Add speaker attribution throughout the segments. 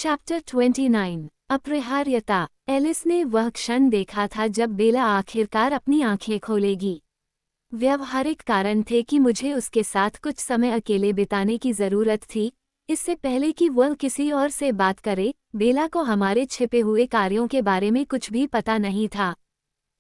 Speaker 1: Chapter 29 अपरिहार्यता। Alice ने वह क्षण देखा था जब बेला आखिरकार अपनी आंखें खोलेगी। व्यावहारिक कारण थे कि मुझे उसके साथ कुछ समय अकेले बिताने की जरूरत थी, इससे पहले कि वह किसी और से बात करे। बेला को हमारे छिपे हुए कार्यों के बारे में कुछ भी पता नहीं था।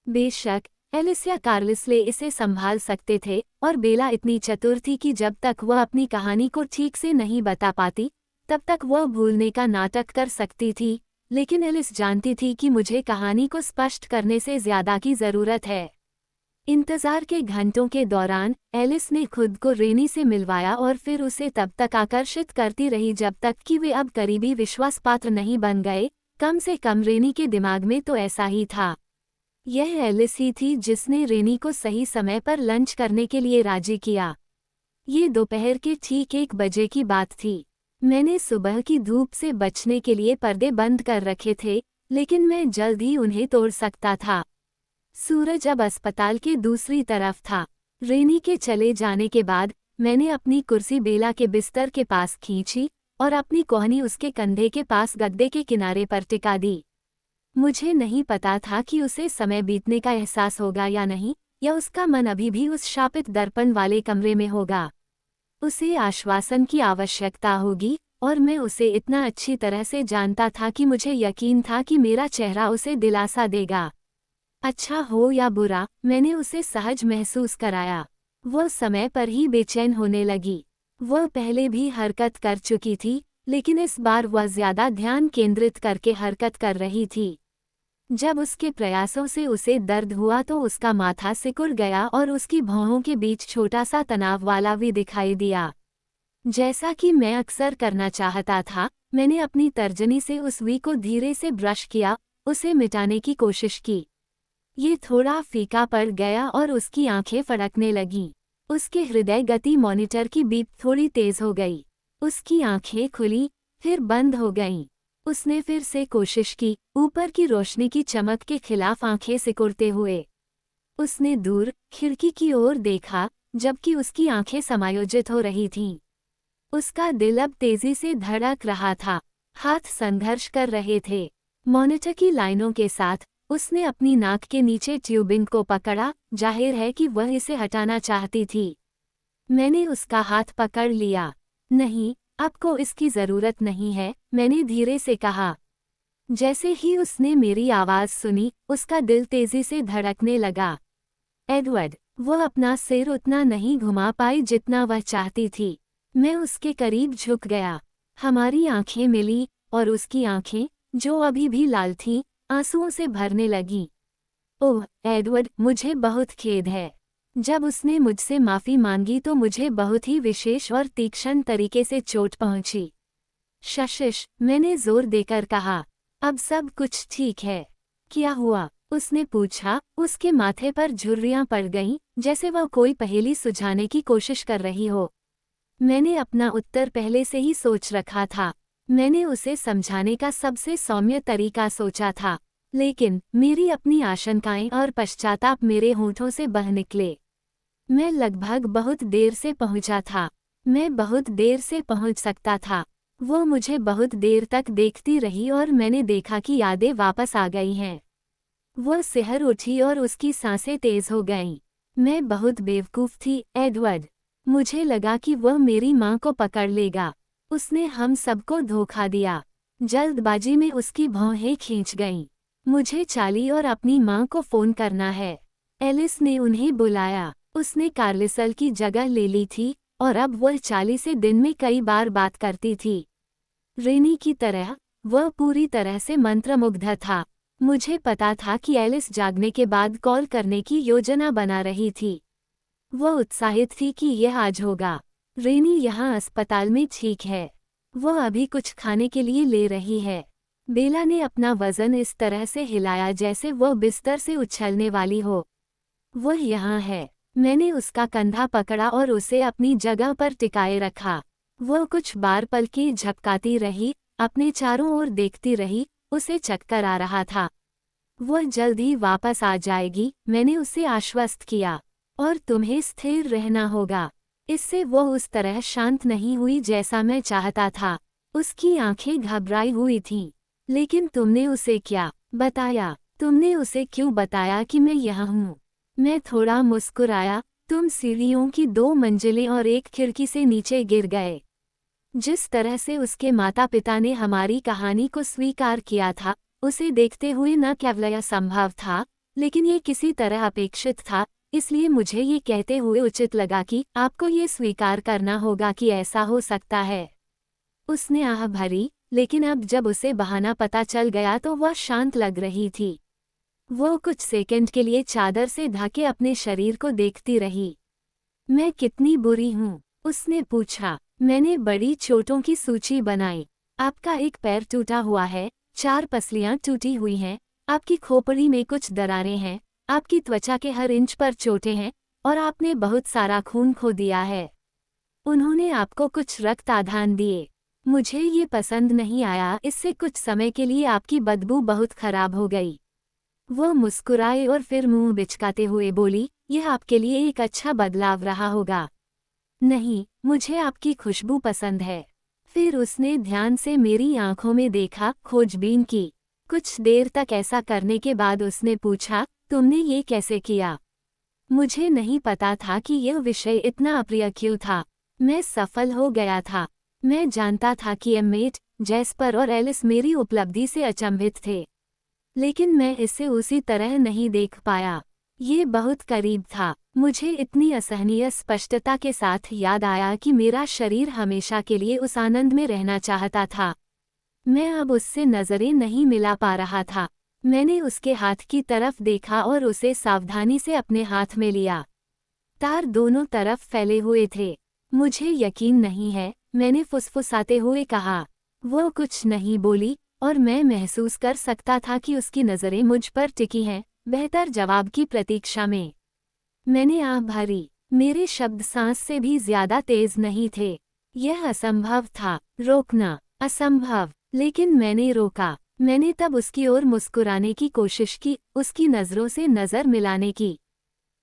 Speaker 1: बेशक एलिस या कार्लिसले इसे संभाल सकते थे, और बेला इतनी चतुर थी कि जब तक वह अपनी कहानी को ठीक से नहीं बता पाती तब तक वह भूलने का नाटक कर सकती थी। लेकिन एलिस जानती थी कि मुझे कहानी को स्पष्ट करने से ज्यादा की जरूरत है। इंतजार के घंटों के दौरान एलिस ने खुद को रेनी से मिलवाया और फिर उसे तब तक आकर्षित करती रही जब तक कि वे अब करीबी विश्वासपात्र नहीं बन गए। कम से कम रेनी के दिमाग में तो ऐसा ही था। यह एलिस ही थी जिसने रेनी को सही समय पर लंच करने के लिए राजी किया। ये दोपहर के ठीक 1 बजे की बात थी। मैंने सुबह की धूप से बचने के लिए पर्दे बंद कर रखे थे, लेकिन मैं जल्द ही उन्हें तोड़ सकता था। सूरज अब अस्पताल के दूसरी तरफ था। रेनी के चले जाने के बाद मैंने अपनी कुर्सी बेला के बिस्तर के पास खींची और अपनी कोहनी उसके कंधे के पास गद्दे के किनारे पर टिका दी। मुझे नहीं पता था कि उसे समय बीतने का एहसास होगा या नहीं, या उसका मन अभी भी उस शापित दर्पण वाले कमरे में होगा। उसे आश्वासन की आवश्यकता होगी, और मैं उसे इतना अच्छी तरह से जानता था कि मुझे यकीन था कि मेरा चेहरा उसे दिलासा देगा। अच्छा हो या बुरा, मैंने उसे सहज महसूस कराया। वह समय पर ही बेचैन होने लगी। वह पहले भी हरकत कर चुकी थी, लेकिन इस बार वह ज्यादा ध्यान केंद्रित करके हरकत कर रही थी। जब उसके प्रयासों से उसे दर्द हुआ तो उसका माथा सिकुड़ गया और उसकी भौहों के बीच छोटा सा तनाव वाला भी दिखाई दिया। जैसा कि मैं अक्सर करना चाहता था, मैंने अपनी तर्जनी से उस वी को धीरे से ब्रश किया, उसे मिटाने की कोशिश की। ये थोड़ा फीका पड़ गया और उसकी आंखें फड़कने लगीं। उसके हृदय गति मॉनिटर की बीप थोड़ी तेज हो गई। उसकी आंखें खुली, फिर बंद हो गईं। उसने फिर से कोशिश की, ऊपर की रोशनी की चमक के खिलाफ आंखें सिकुड़ते हुए। उसने दूर खिड़की की ओर देखा, जबकि उसकी आंखें समायोजित हो रही थीं। उसका दिल अब तेजी से धड़क रहा था, हाथ संघर्ष कर रहे थे। मॉनिटर की लाइनों के साथ उसने अपनी नाक के नीचे ट्यूबिंग को पकड़ा, जाहिर है कि वह इसे हटाना चाहती थी। मैंने उसका हाथ पकड़ लिया। नहीं, आपको इसकी जरूरत नहीं है, मैंने धीरे से कहा। जैसे ही उसने मेरी आवाज सुनी, उसका दिल तेजी से धड़कने लगा। एडवर्ड, वह अपना सिर उतना नहीं घुमा पाई जितना वह चाहती थी। मैं उसके करीब झुक गया। हमारी आंखें मिली, और उसकी आंखें, जो अभी भी लाल थीं, आंसुओं से भरने लगीं। ओह एडवर्ड, मुझे बहुत खेद है। जब उसने मुझसे माफ़ी मांगी तो मुझे बहुत ही विशेष और तीक्ष्ण तरीके से चोट पहुंची। शशिश, मैंने जोर देकर कहा। अब सब कुछ ठीक है। क्या हुआ? उसने पूछा। उसके माथे पर झुर्रियां पड़ गईं, जैसे वह कोई पहेली सुलझाने की कोशिश कर रही हो। मैंने अपना उत्तर पहले से ही सोच रखा था। मैंने उसे समझाने का सबसे सौम्य तरीका सोचा था, लेकिन मेरी अपनी आशंकाएं और पश्चाताप मेरे होठों से बह निकले। मैं लगभग बहुत देर से पहुंचा था। मैं बहुत देर से पहुंच सकता था। वो मुझे बहुत देर तक देखती रही और मैंने देखा कि यादें वापस आ गई हैं। वह सिहर उठी और उसकी सांसें तेज हो गईं। मैं बहुत बेवकूफ़ थी एडवर्ड। मुझे लगा कि वह मेरी माँ को पकड़ लेगा। उसने हम सबको धोखा दिया। जल्दबाजी में उसकी भौहें खींच गईं। मुझे चार्ली और अपनी माँ को फ़ोन करना है। एलिस ने उन्हें बुलाया। उसने कार्लिसल की जगह ले ली थी, और अब वह चार्ली से दिन में कई बार बात करती थी। रेनी की तरह, वह पूरी तरह से मंत्रमुग्ध था। मुझे पता था कि एलिस जागने के बाद कॉल करने की योजना बना रही थी। वह उत्साहित थी कि यह आज होगा। रेनी यहाँ अस्पताल में ठीक है। वह अभी कुछ खाने के लिए ले रही है। बेला ने अपना वजन इस तरह से हिलाया जैसे वह बिस्तर से उछलने वाली हो। वह यहाँ है। मैंने उसका कंधा पकड़ा और उसे अपनी जगह पर टिकाए रखा। वह कुछ बार पलकें झपकाती रही, अपने चारों ओर देखती रही। उसे चक्कर आ रहा था। वह जल्द ही वापस आ जाएगी, मैंने उसे आश्वस्त किया। और तुम्हें स्थिर रहना होगा। इससे वह उस तरह शांत नहीं हुई जैसा मैं चाहता था। उसकी आंखें घबराई हुई थीं। लेकिन तुमने उसे क्या बताया? तुमने उसे क्यों बताया कि मैं यहाँ हूँ? मैं थोड़ा मुस्कुराया। तुम सीढ़ियों की 2 मंजिलें और एक खिड़की से नीचे गिर गए। जिस तरह से उसके माता पिता ने हमारी कहानी को स्वीकार किया था, उसे देखते हुए न केवल यह संभव था, लेकिन ये किसी तरह अपेक्षित था, इसलिए मुझे ये कहते हुए उचित लगा कि आपको ये स्वीकार करना होगा कि ऐसा हो सकता है। उसने आह भरी, लेकिन अब जब उसे बहाना पता चल गया तो वह शांत लग रही थी। वो कुछ सेकंड के लिए चादर से ढके अपने शरीर को देखती रही। मैं कितनी बुरी हूँ? उसने पूछा। मैंने बड़ी चोटों की सूची बनाई। आपका एक पैर टूटा हुआ है, 4 पसलियां टूटी हुई हैं, आपकी खोपड़ी में कुछ दरारें हैं, आपकी त्वचा के हर इंच पर चोटें हैं, और आपने बहुत सारा खून खो दिया है। उन्होंने आपको कुछ रक्त आधान दिए। मुझे ये पसंद नहीं आया। इससे कुछ समय के लिए आपकी बदबू बहुत खराब हो गई। वो मुस्कुराए और फिर मुंह बिचकाते हुए बोली, यह आपके लिए एक अच्छा बदलाव रहा होगा। नहीं, मुझे आपकी खुशबू पसंद है। फिर उसने ध्यान से मेरी आंखों में देखा, खोजबीन की। कुछ देर तक ऐसा करने के बाद उसने पूछा, तुमने ये कैसे किया? मुझे नहीं पता था कि यह विषय इतना अप्रिय क्यों था। मैं सफल हो गया था। मैं जानता था कि एम्मेट, जैस्पर और एलिस मेरी उपलब्धि से अचंभित थे। लेकिन मैं इसे उसी तरह नहीं देख पाया। ये बहुत करीब था। मुझे इतनी असहनीय स्पष्टता के साथ याद आया कि मेरा शरीर हमेशा के लिए उस आनंद में रहना चाहता था। मैं अब उससे नजरें नहीं मिला पा रहा था। मैंने उसके हाथ की तरफ देखा और उसे सावधानी से अपने हाथ में लिया। तार दोनों तरफ फैले हुए थे। मुझे यकीन नहीं है, मैंने फुसफुसाते हुए कहा। वो कुछ नहीं बोली, और मैं महसूस कर सकता था कि उसकी नज़रें मुझ पर टिकी हैं, बेहतर जवाब की प्रतीक्षा में। मैंने आह भरी। मेरे शब्द सांस से भी ज्यादा तेज नहीं थे। यह असंभव था, रोकना असंभव। लेकिन मैंने रोका। मैंने तब उसकी ओर मुस्कुराने की कोशिश की, उसकी नज़रों से नज़र मिलाने की।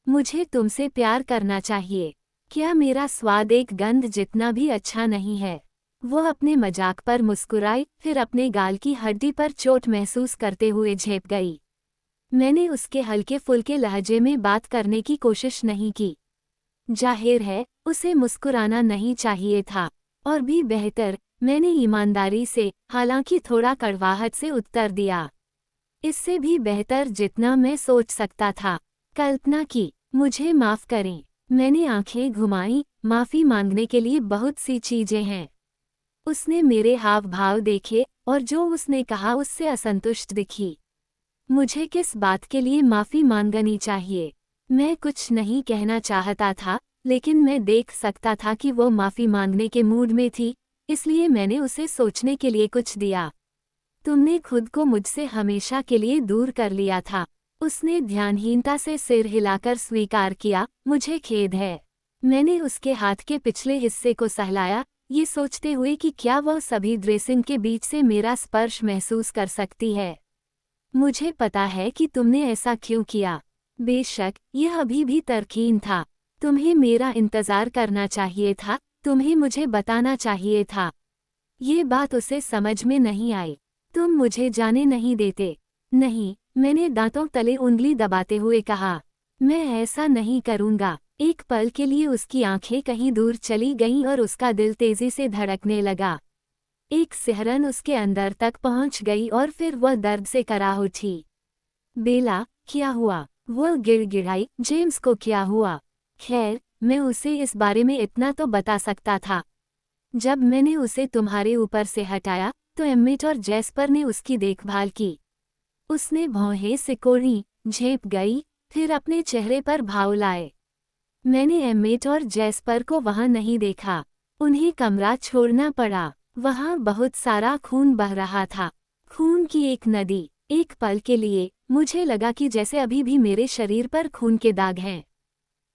Speaker 1: मुझे तुमसे प्यार करना चाहिए। क्या मेरा स्वाद एक गंध जितना भी अच्छा नहीं है? वो अपने मजाक पर मुस्कुराई, फिर अपने गाल की हड्डी पर चोट महसूस करते हुए झेप गई। मैंने उसके हल्के फुल्के लहजे में बात करने की कोशिश नहीं की। जाहिर है, उसे मुस्कुराना नहीं चाहिए था। और भी बेहतर, मैंने ईमानदारी से, हालांकि थोड़ा कड़वाहट से उत्तर दिया। इससे भी बेहतर जितना मैं सोच सकता था। कल्पना की, मुझे माफ़ करें। मैंने आंखें घुमाई। माफ़ी मांगने के लिए बहुत सी चीज़ें हैं। उसने मेरे हाव भाव देखे, और जो उसने कहा उससे असंतुष्ट दिखी। मुझे किस बात के लिए माफ़ी मांगनी चाहिए? मैं कुछ नहीं कहना चाहता था, लेकिन मैं देख सकता था कि वो माफ़ी मांगने के मूड में थी, इसलिए मैंने उसे सोचने के लिए कुछ दिया। तुमने खुद को मुझसे हमेशा के लिए दूर कर लिया था। उसने ध्यानहीनता से सिर हिलाकर स्वीकार किया, मुझे खेद है। मैंने उसके हाथ के पिछले हिस्से को सहलाया, ये सोचते हुए कि क्या वह सभी ड्रेसिंग के बीच से मेरा स्पर्श महसूस कर सकती है। मुझे पता है कि तुमने ऐसा क्यों किया। बेशक, यह अभी भी तर्कहीन था। तुम्हें मेरा इंतज़ार करना चाहिए था, तुम्हें मुझे बताना चाहिए था। ये बात उसे समझ में नहीं आई। तुम मुझे जाने नहीं देते। नहीं, मैंने दांतों तले उंगली दबाते हुए कहा। मैं ऐसा नहीं करूँगा। एक पल के लिए उसकी आंखें कहीं दूर चली गईं और उसका दिल तेजी से धड़कने लगा। एक सिहरन उसके अंदर तक पहुंच गई और फिर वह दर्द से करा उठी। बेला, क्या हुआ? वो गिड़गिड़ाई, जेम्स को क्या हुआ? खैर, मैं उसे इस बारे में इतना तो बता सकता था। जब मैंने उसे तुम्हारे ऊपर से हटाया, तो एम्मेट और जैस्पर ने उसकी देखभाल की। उसने भौहें सिकोड़ी, झेप गई, फिर अपने चेहरे पर भाव लाए। मैंने एम्मेट और जैस्पर को वहां नहीं देखा। उन्हें कमरा छोड़ना पड़ा। वहां बहुत सारा खून बह रहा था। खून की एक नदी। एक पल के लिए मुझे लगा कि जैसे अभी भी मेरे शरीर पर खून के दाग हैं।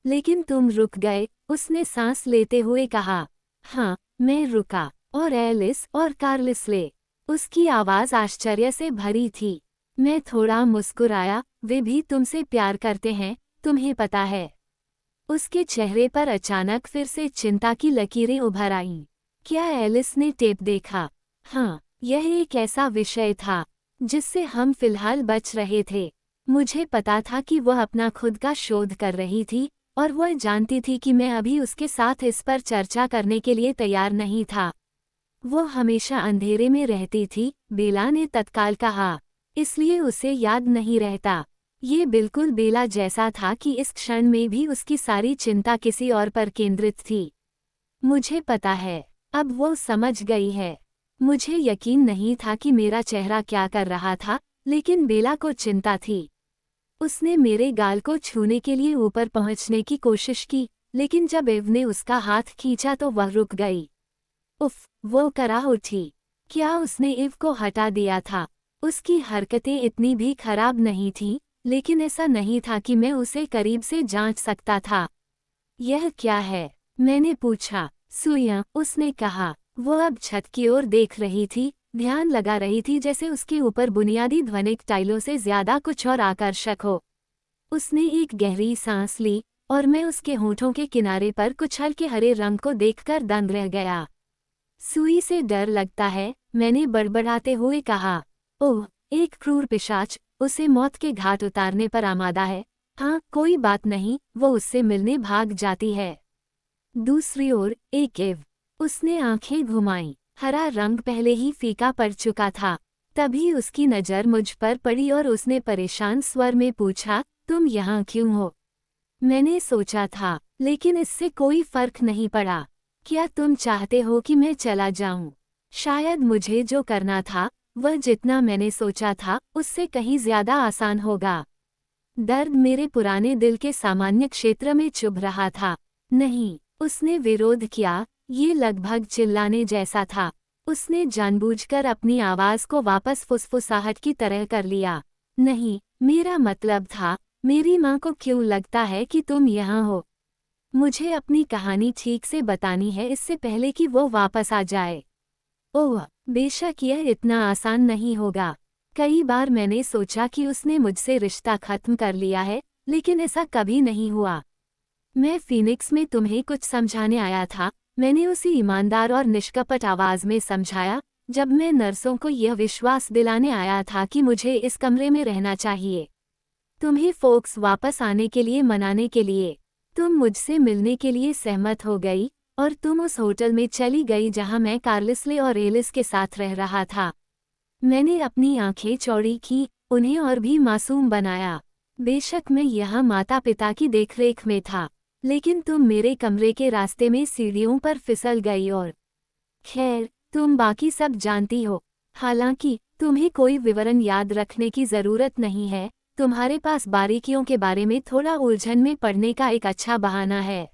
Speaker 1: लेकिन तुम रुक गए, उसने सांस लेते हुए कहा। हाँ, मैं रुका। और एलिस और कार्लिसले। उसकी आवाज़ आश्चर्य से भरी थी। मैं थोड़ा मुस्कुराया। वे भी तुमसे प्यार करते हैं, तुम्हें पता है। उसके चेहरे पर अचानक फिर से चिंता की लकीरें उभर आईं। क्या एलिस ने टेप देखा? हाँ, यह एक ऐसा विषय था जिससे हम फिलहाल बच रहे थे। मुझे पता था कि वह अपना खुद का शोध कर रही थी और वह जानती थी कि मैं अभी उसके साथ इस पर चर्चा करने के लिए तैयार नहीं था। वो हमेशा अंधेरे में रहती थी, बेला ने तत्काल कहा। इसलिए उसे याद नहीं रहता। ये बिल्कुल बेला जैसा था कि इस क्षण में भी उसकी सारी चिंता किसी और पर केंद्रित थी। मुझे पता है, अब वो समझ गई है। मुझे यकीन नहीं था कि मेरा चेहरा क्या कर रहा था, लेकिन बेला को चिंता थी। उसने मेरे गाल को छूने के लिए ऊपर पहुंचने की कोशिश की, लेकिन जब एव ने उसका हाथ खींचा तो वह रुक गई। उफ, वो करा उठी। क्या उसने इव को हटा दिया था? उसकी हरकतें इतनी भी खराब नहीं थीं, लेकिन ऐसा नहीं था कि मैं उसे करीब से जांच सकता था। यह क्या है? मैंने पूछा। सुइयां, उसने कहा। वो अब छत की ओर देख रही थी, ध्यान लगा रही थी जैसे उसके ऊपर बुनियादी ध्वनिक टाइलों से ज्यादा कुछ और आकर्षक हो। उसने एक गहरी सांस ली और मैं उसके होठों के किनारे पर कुछ हल्के हरे रंग को देखकर दंग रह गया। सुई से डर लगता है, मैंने बड़बड़ाते हुए कहा। ओह, एक क्रूर पिशाच, उसे मौत के घाट उतारने पर आमादा है। हाँ, कोई बात नहीं, वो उससे मिलने भाग जाती है। दूसरी ओर एक एव। उसने आंखें घुमाईं। हरा रंग पहले ही फीका पड़ चुका था। तभी उसकी नज़र मुझ पर पड़ी और उसने परेशान स्वर में पूछा, तुम यहाँ क्यों हो? मैंने सोचा था, लेकिन इससे कोई फर्क नहीं पड़ा। क्या तुम चाहते हो कि मैं चला जाऊं? शायद मुझे जो करना था, वह जितना मैंने सोचा था, उससे कहीं ज्यादा आसान होगा। दर्द मेरे पुराने दिल के सामान्य क्षेत्र में चुभ रहा था। नहीं, उसने विरोध किया, ये लगभग चिल्लाने जैसा था। उसने जानबूझकर अपनी आवाज को वापस फुसफुसाहट की तरह कर लिया। नहीं, मेरा मतलब था, मेरी माँ को क्यों लगता है कि तुम यहाँ हो? मुझे अपनी कहानी ठीक से बतानी है इससे पहले कि वो वापस आ जाए। ओह, बेशक यह इतना आसान नहीं होगा। कई बार मैंने सोचा कि उसने मुझसे रिश्ता खत्म कर लिया है, लेकिन ऐसा कभी नहीं हुआ। मैं फीनिक्स में तुम्हें कुछ समझाने आया था, मैंने उसी ईमानदार और निष्कपट आवाज में समझाया, जब मैं नर्सों को यह विश्वास दिलाने आया था कि मुझे इस कमरे में रहना चाहिए। तुम्हें फोक्स वापस आने के लिए मनाने के लिए। तुम मुझसे मिलने के लिए सहमत हो गई, और तुम उस होटल में चली गई जहां मैं कार्लिसले और एलिस के साथ रह रहा था। मैंने अपनी आंखें चौड़ी की, उन्हें और भी मासूम बनाया। बेशक मैं यहाँ माता पिता की देखरेख में था, लेकिन तुम मेरे कमरे के रास्ते में सीढ़ियों पर फिसल गई और खैर, तुम बाकी सब जानती हो। हालांकि तुम्हें कोई विवरण याद रखने की जरूरत नहीं है, तुम्हारे पास बारीकियों के बारे में थोड़ा उलझन में पड़ने का एक अच्छा बहाना है।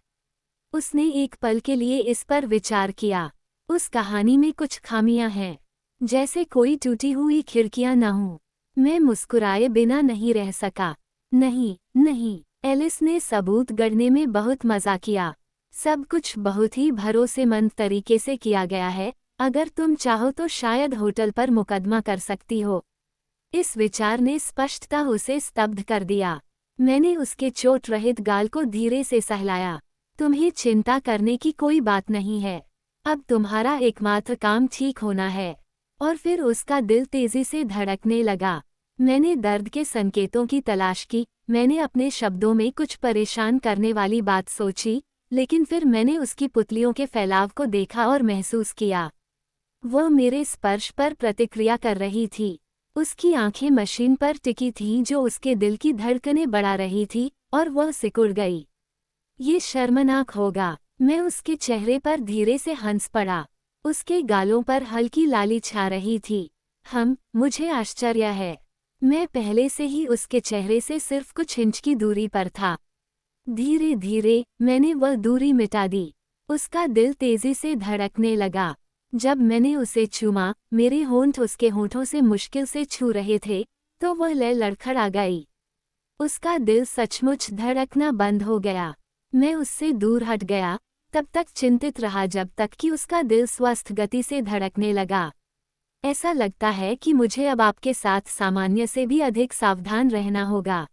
Speaker 1: उसने एक पल के लिए इस पर विचार किया। उस कहानी में कुछ खामियां हैं, जैसे कोई टूटी हुई खिड़कियां न हों। मैं मुस्कुराए बिना नहीं रह सका। नहीं, नहीं, एलिस ने सबूत गढ़ने में बहुत मजा किया। सब कुछ बहुत ही भरोसेमंद तरीके से किया गया है, अगर तुम चाहो तो शायद होटल पर मुकदमा कर सकती हो। इस विचार ने स्पष्टतः उसे स्तब्ध कर दिया। मैंने उसके चोट रहित गाल को धीरे से सहलाया। तुम्हें चिंता करने की कोई बात नहीं है। अब तुम्हारा एकमात्र काम ठीक होना है। और फिर उसका दिल तेजी से धड़कने लगा। मैंने दर्द के संकेतों की तलाश की, मैंने अपने शब्दों में कुछ परेशान करने वाली बात सोची, लेकिन फिर मैंने उसकी पुतलियों के फैलाव को देखा और महसूस किया। वो मेरे स्पर्श पर प्रतिक्रिया कर रही थी। उसकी आंखें मशीन पर टिकी थीं जो उसके दिल की धड़कनें बढ़ा रही थी, और वह सिकुड़ गई। ये शर्मनाक होगा। मैं उसके चेहरे पर धीरे से हंस पड़ा। उसके गालों पर हल्की लाली छा रही थी। मुझे आश्चर्य है। मैं पहले से ही उसके चेहरे से सिर्फ कुछ इंच की दूरी पर था। धीरे धीरे मैंने वह दूरी मिटा दी। उसका दिल तेजी से धड़कने लगा। जब मैंने उसे चूमा, मेरे होंठ उसके होंठों से मुश्किल से छू रहे थे, तो वह लड़खड़ा गई। उसका दिल सचमुच धड़कना बंद हो गया। मैं उससे दूर हट गया, तब तक चिंतित रहा जब तक कि उसका दिल स्वस्थ गति से धड़कने लगा। ऐसा लगता है कि मुझे अब आपके साथ सामान्य से भी अधिक सावधान रहना होगा।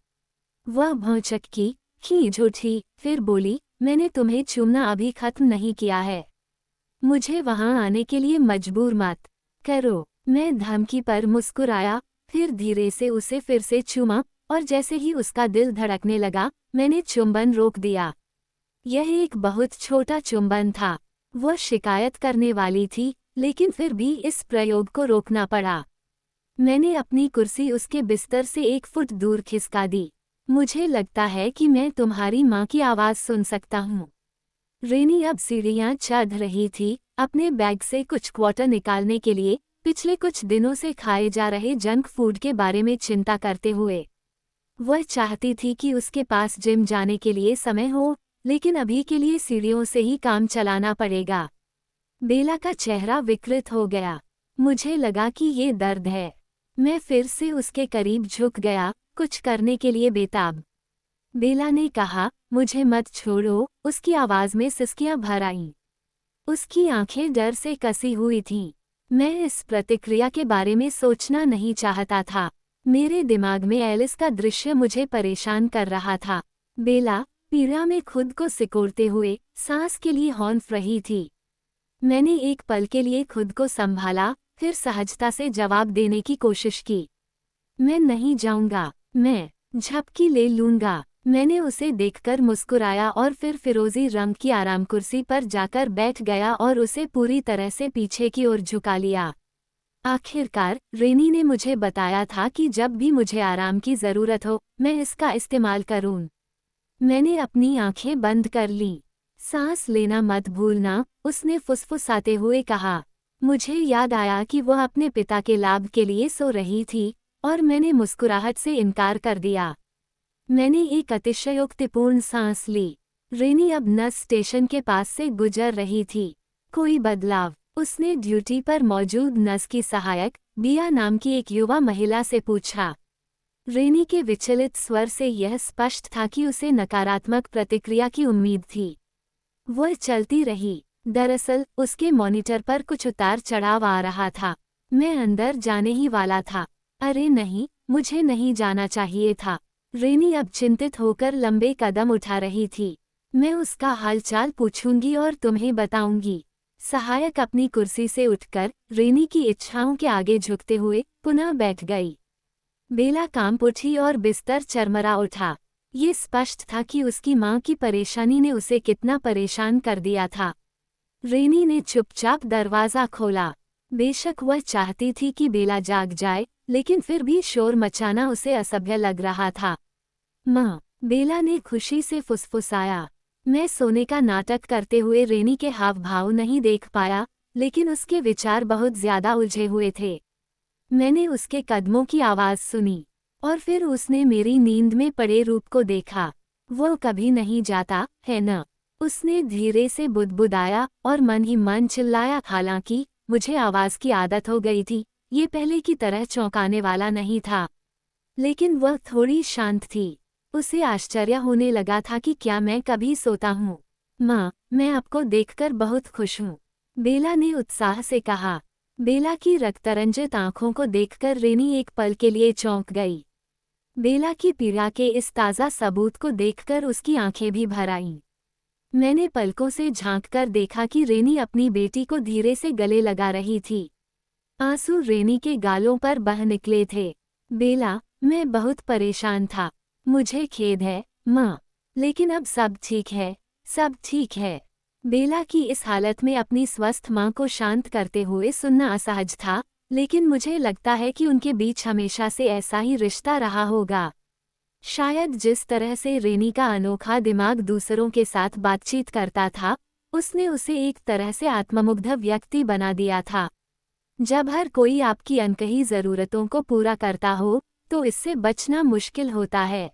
Speaker 1: वह भौंचक्की, खींच उठी, फिर बोली, मैंने तुम्हें चूमना अभी खत्म नहीं किया है। मुझे वहां आने के लिए मजबूर मत करो। मैं धमकी पर मुस्कुराया, फिर धीरे से उसे फिर से चूमा, और जैसे ही उसका दिल धड़कने लगा, मैंने चुंबन रोक दिया। यह एक बहुत छोटा चुंबन था। वह शिकायत करने वाली थी, लेकिन फिर भी इस प्रयोग को रोकना पड़ा। मैंने अपनी कुर्सी उसके बिस्तर से 1 फुट दूर खिसका दी। मुझे लगता है कि मैं तुम्हारी माँ की आवाज़ सुन सकता हूँ। रेनी अब सीढ़ियाँ चढ़ रही थी, अपने बैग से कुछ क्वार्टर निकालने के लिए, पिछले कुछ दिनों से खाए जा रहे जंक फूड के बारे में चिंता करते हुए। वह चाहती थी कि उसके पास जिम जाने के लिए समय हो, लेकिन अभी के लिए सीढ़ियों से ही काम चलाना पड़ेगा। बेला का चेहरा विकृत हो गया। मुझे लगा कि ये दर्द है। मैं फिर से उसके करीब झुक गया, कुछ करने के लिए बेताब। बेला ने कहा, मुझे मत छोड़ो, उसकी आवाज़ में सिसकियां भर आईं। उसकी आंखें डर से कसी हुई थीं। मैं इस प्रतिक्रिया के बारे में सोचना नहीं चाहता था। मेरे दिमाग में एलिस का दृश्य मुझे परेशान कर रहा था। बेला, पीड़ा में खुद को सिकोड़ते हुए, सांस के लिए हौंफ रही थी। मैंने एक पल के लिए खुद को संभाला, फिर सहजता से जवाब देने की कोशिश की। मैं नहीं जाऊंगा, मैं झपकी ले लूंगा। मैंने उसे देखकर मुस्कुराया और फिर फिरोजी रंग की आराम कुर्सी पर जाकर बैठ गया और उसे पूरी तरह से पीछे की ओर झुका लिया। आखिरकार, रेनी ने मुझे बताया था कि जब भी मुझे आराम की ज़रूरत हो, मैं इसका इस्तेमाल करूं। मैंने अपनी आंखें बंद कर लीं। सांस लेना मत भूलना, उसने फुसफुसाते हुए कहा। मुझे याद आया कि वह अपने पिता के लाभ के लिए सो रही थी, और मैंने मुस्कुराहट से इनकार कर दिया। मैंने एक अतिशयोक्तिपूर्ण सांस ली। रेनी अब नस स्टेशन के पास से गुजर रही थी। कोई बदलाव? उसने ड्यूटी पर मौजूद नस की सहायक, बिया नाम की एक युवा महिला से पूछा। रेनी के विचलित स्वर से यह स्पष्ट था कि उसे नकारात्मक प्रतिक्रिया की उम्मीद थी। वह चलती रही। दरअसल, उसके मॉनिटर पर कुछ उतार चढ़ाव आ रहा था। मैं अंदर जाने ही वाला था। अरे नहीं, मुझे नहीं जाना चाहिए था। रेनी अब चिंतित होकर लंबे कदम उठा रही थी। मैं उसका हालचाल पूछूंगी और तुम्हें बताऊंगी। सहायक अपनी कुर्सी से उठकर, रेनी की इच्छाओं के आगे झुकते हुए, पुनः बैठ गई। बेला कांप उठी और बिस्तर चरमरा उठा। ये स्पष्ट था कि उसकी माँ की परेशानी ने उसे कितना परेशान कर दिया था। रेनी ने चुपचाप दरवाज़ा खोला। बेशक वह चाहती थी कि बेला जाग जाए, लेकिन फिर भी शोर मचाना उसे असभ्य लग रहा था। माँ, बेला ने खुशी से फुसफुसाया। मैं सोने का नाटक करते हुए रेनी के हाव भाव नहीं देख पाया, लेकिन उसके विचार बहुत ज्यादा उलझे हुए थे। मैंने उसके कदमों की आवाज़ सुनी, और फिर उसने मेरी नींद में पड़े रूप को देखा। वो कभी नहीं जाता, है न? उसने धीरे से बुदबुदाया और मन ही मन चिल्लाया। हालांकि मुझे आवाज़ की आदत हो गई थी, ये पहले की तरह चौंकाने वाला नहीं था। लेकिन वह थोड़ी शांत थी। उसे आश्चर्य होने लगा था कि क्या मैं कभी सोता हूँ। माँ, मैं आपको देखकर बहुत खुश हूँ, बेला ने उत्साह से कहा। बेला की रक्तरंजित आंखों को देखकर रेनी एक पल के लिए चौंक गई। बेला की पीड़ा के इस ताज़ा सबूत को देखकर उसकी आंखें भी भर आईं। मैंने पलकों से झांककर देखा कि रेनी अपनी बेटी को धीरे से गले लगा रही थी। आंसू रेनी के गालों पर बह निकले थे। बेला, मैं बहुत परेशान था। मुझे खेद है, माँ, लेकिन अब सब ठीक है, सब ठीक है। बेला की इस हालत में अपनी स्वस्थ माँ को शांत करते हुए सुनना असहज था, लेकिन मुझे लगता है कि उनके बीच हमेशा से ऐसा ही रिश्ता रहा होगा। शायद जिस तरह से रेनी का अनोखा दिमाग दूसरों के साथ बातचीत करता था, उसने उसे एक तरह से आत्ममुग्ध व्यक्ति बना दिया था। जब हर कोई आपकी अनकही ज़रूरतों को पूरा करता हो, तो इससे बचना मुश्किल होता है।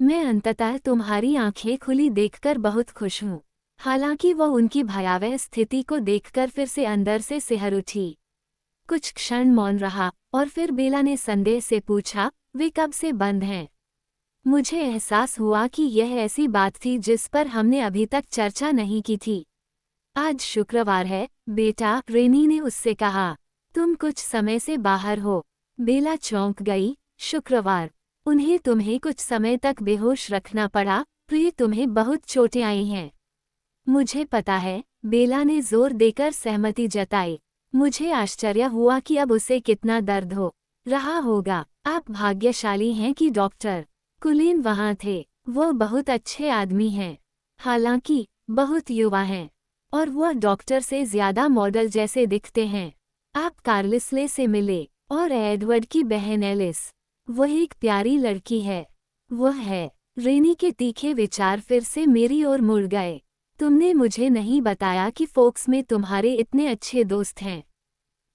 Speaker 1: मैं अंततः तुम्हारी आंखें खुली देखकर बहुत खुश हूँ। हालांकि वह उनकी भयावह स्थिति को देखकर फिर से अंदर से सिहर उठी। कुछ क्षण मौन रहा, और फिर बेला ने संदेह से पूछा, वे कब से बंद हैं? मुझे एहसास हुआ कि यह ऐसी बात थी जिस पर हमने अभी तक चर्चा नहीं की थी। आज शुक्रवार है, बेटा, रेनी ने उससे कहा। तुम कुछ समय से बाहर हो। बेला चौंक गई। शुक्रवार? उन्हें तुम्हें कुछ समय तक बेहोश रखना पड़ा। प्रिय, तुम्हें बहुत चोटें आई हैं। मुझे पता है, बेला ने जोर देकर सहमति जताई। मुझे आश्चर्य हुआ कि अब उसे कितना दर्द हो रहा होगा। आप भाग्यशाली हैं कि डॉक्टर कुलीन वहाँ थे। वो बहुत अच्छे आदमी हैं, हालांकि बहुत युवा हैं, और वह डॉक्टर से ज्यादा मॉडल जैसे दिखते हैं। आप कार्लिसले से मिले, और एडवर्ड की बहन एलिस, वह एक प्यारी लड़की है। वह है। रेनी के तीखे विचार फिर से मेरी ओर मुड़ गए। तुमने मुझे नहीं बताया कि फोक्स में तुम्हारे इतने अच्छे दोस्त हैं।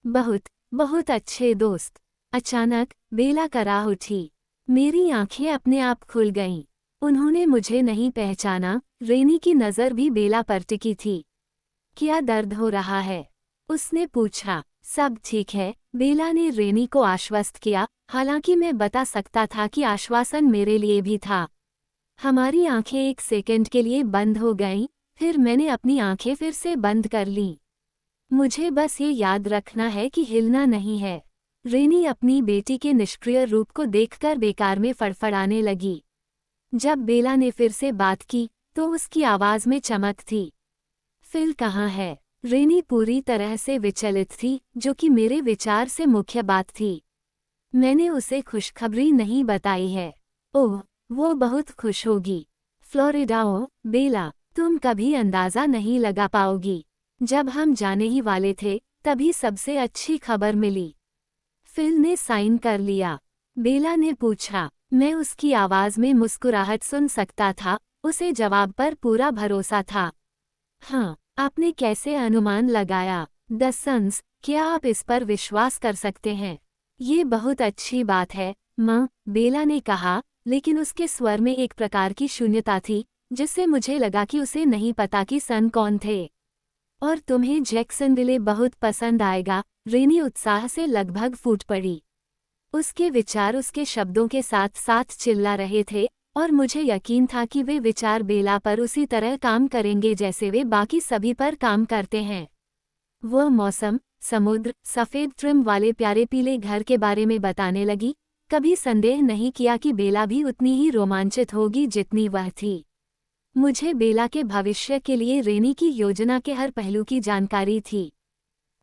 Speaker 1: बहुत बहुत अच्छे दोस्त। अचानक बेला करा उठी। मेरी आंखें अपने आप खुल गईं। उन्होंने मुझे नहीं पहचाना। रेनी की नज़र भी बेला पर टिकी थी। क्या दर्द हो रहा है? उसने पूछा। सब ठीक है, बेला ने रेनी को आश्वस्त किया, हालांकि मैं बता सकता था कि आश्वासन मेरे लिए भी था। हमारी आंखें एक सेकंड के लिए बंद हो गईं, फिर मैंने अपनी आंखें फिर से बंद कर लीं। मुझे बस ये याद रखना है कि हिलना नहीं है। रेनी अपनी बेटी के निष्क्रिय रूप को देखकर बेकार में फड़फड़ाने लगी। जब बेला ने फिर से बात की, तो उसकी आवाज में चमक थी। फिल कहाँ है? रेनी पूरी तरह से विचलित थी, जो कि मेरे विचार से मुख्य बात थी। मैंने उसे खुशखबरी नहीं बताई है। ओह, वो बहुत खुश होगी। फ्लोरिडा। ओ बेला, तुम कभी अंदाजा नहीं लगा पाओगी। जब हम जाने ही वाले थे, तभी सबसे अच्छी खबर मिली। फिल ने साइन कर लिया। बेला ने पूछा। मैं उसकी आवाज में मुस्कुराहट सुन सकता था। उसे जवाब पर पूरा भरोसा था। हाँ, आपने कैसे अनुमान लगाया? द सन्स, क्या आप इस पर विश्वास कर सकते हैं? ये बहुत अच्छी बात है, माँ, बेला ने कहा, लेकिन उसके स्वर में एक प्रकार की शून्यता थी, जिससे मुझे लगा कि उसे नहीं पता कि सन कौन थे। और तुम्हें जैक्सनविले बहुत पसंद आएगा। रेनी उत्साह से लगभग फूट पड़ी। उसके विचार उसके शब्दों के साथ साथ चिल्ला रहे थे, और मुझे यकीन था कि वे विचार बेला पर उसी तरह काम करेंगे जैसे वे बाकी सभी पर काम करते हैं। वह मौसम, समुद्र, सफ़ेद ट्रिम वाले प्यारे पीले घर के बारे में बताने लगी। कभी संदेह नहीं किया कि बेला भी उतनी ही रोमांचित होगी जितनी वह थी। मुझे बेला के भविष्य के लिए रेनी की योजना के हर पहलू की जानकारी थी।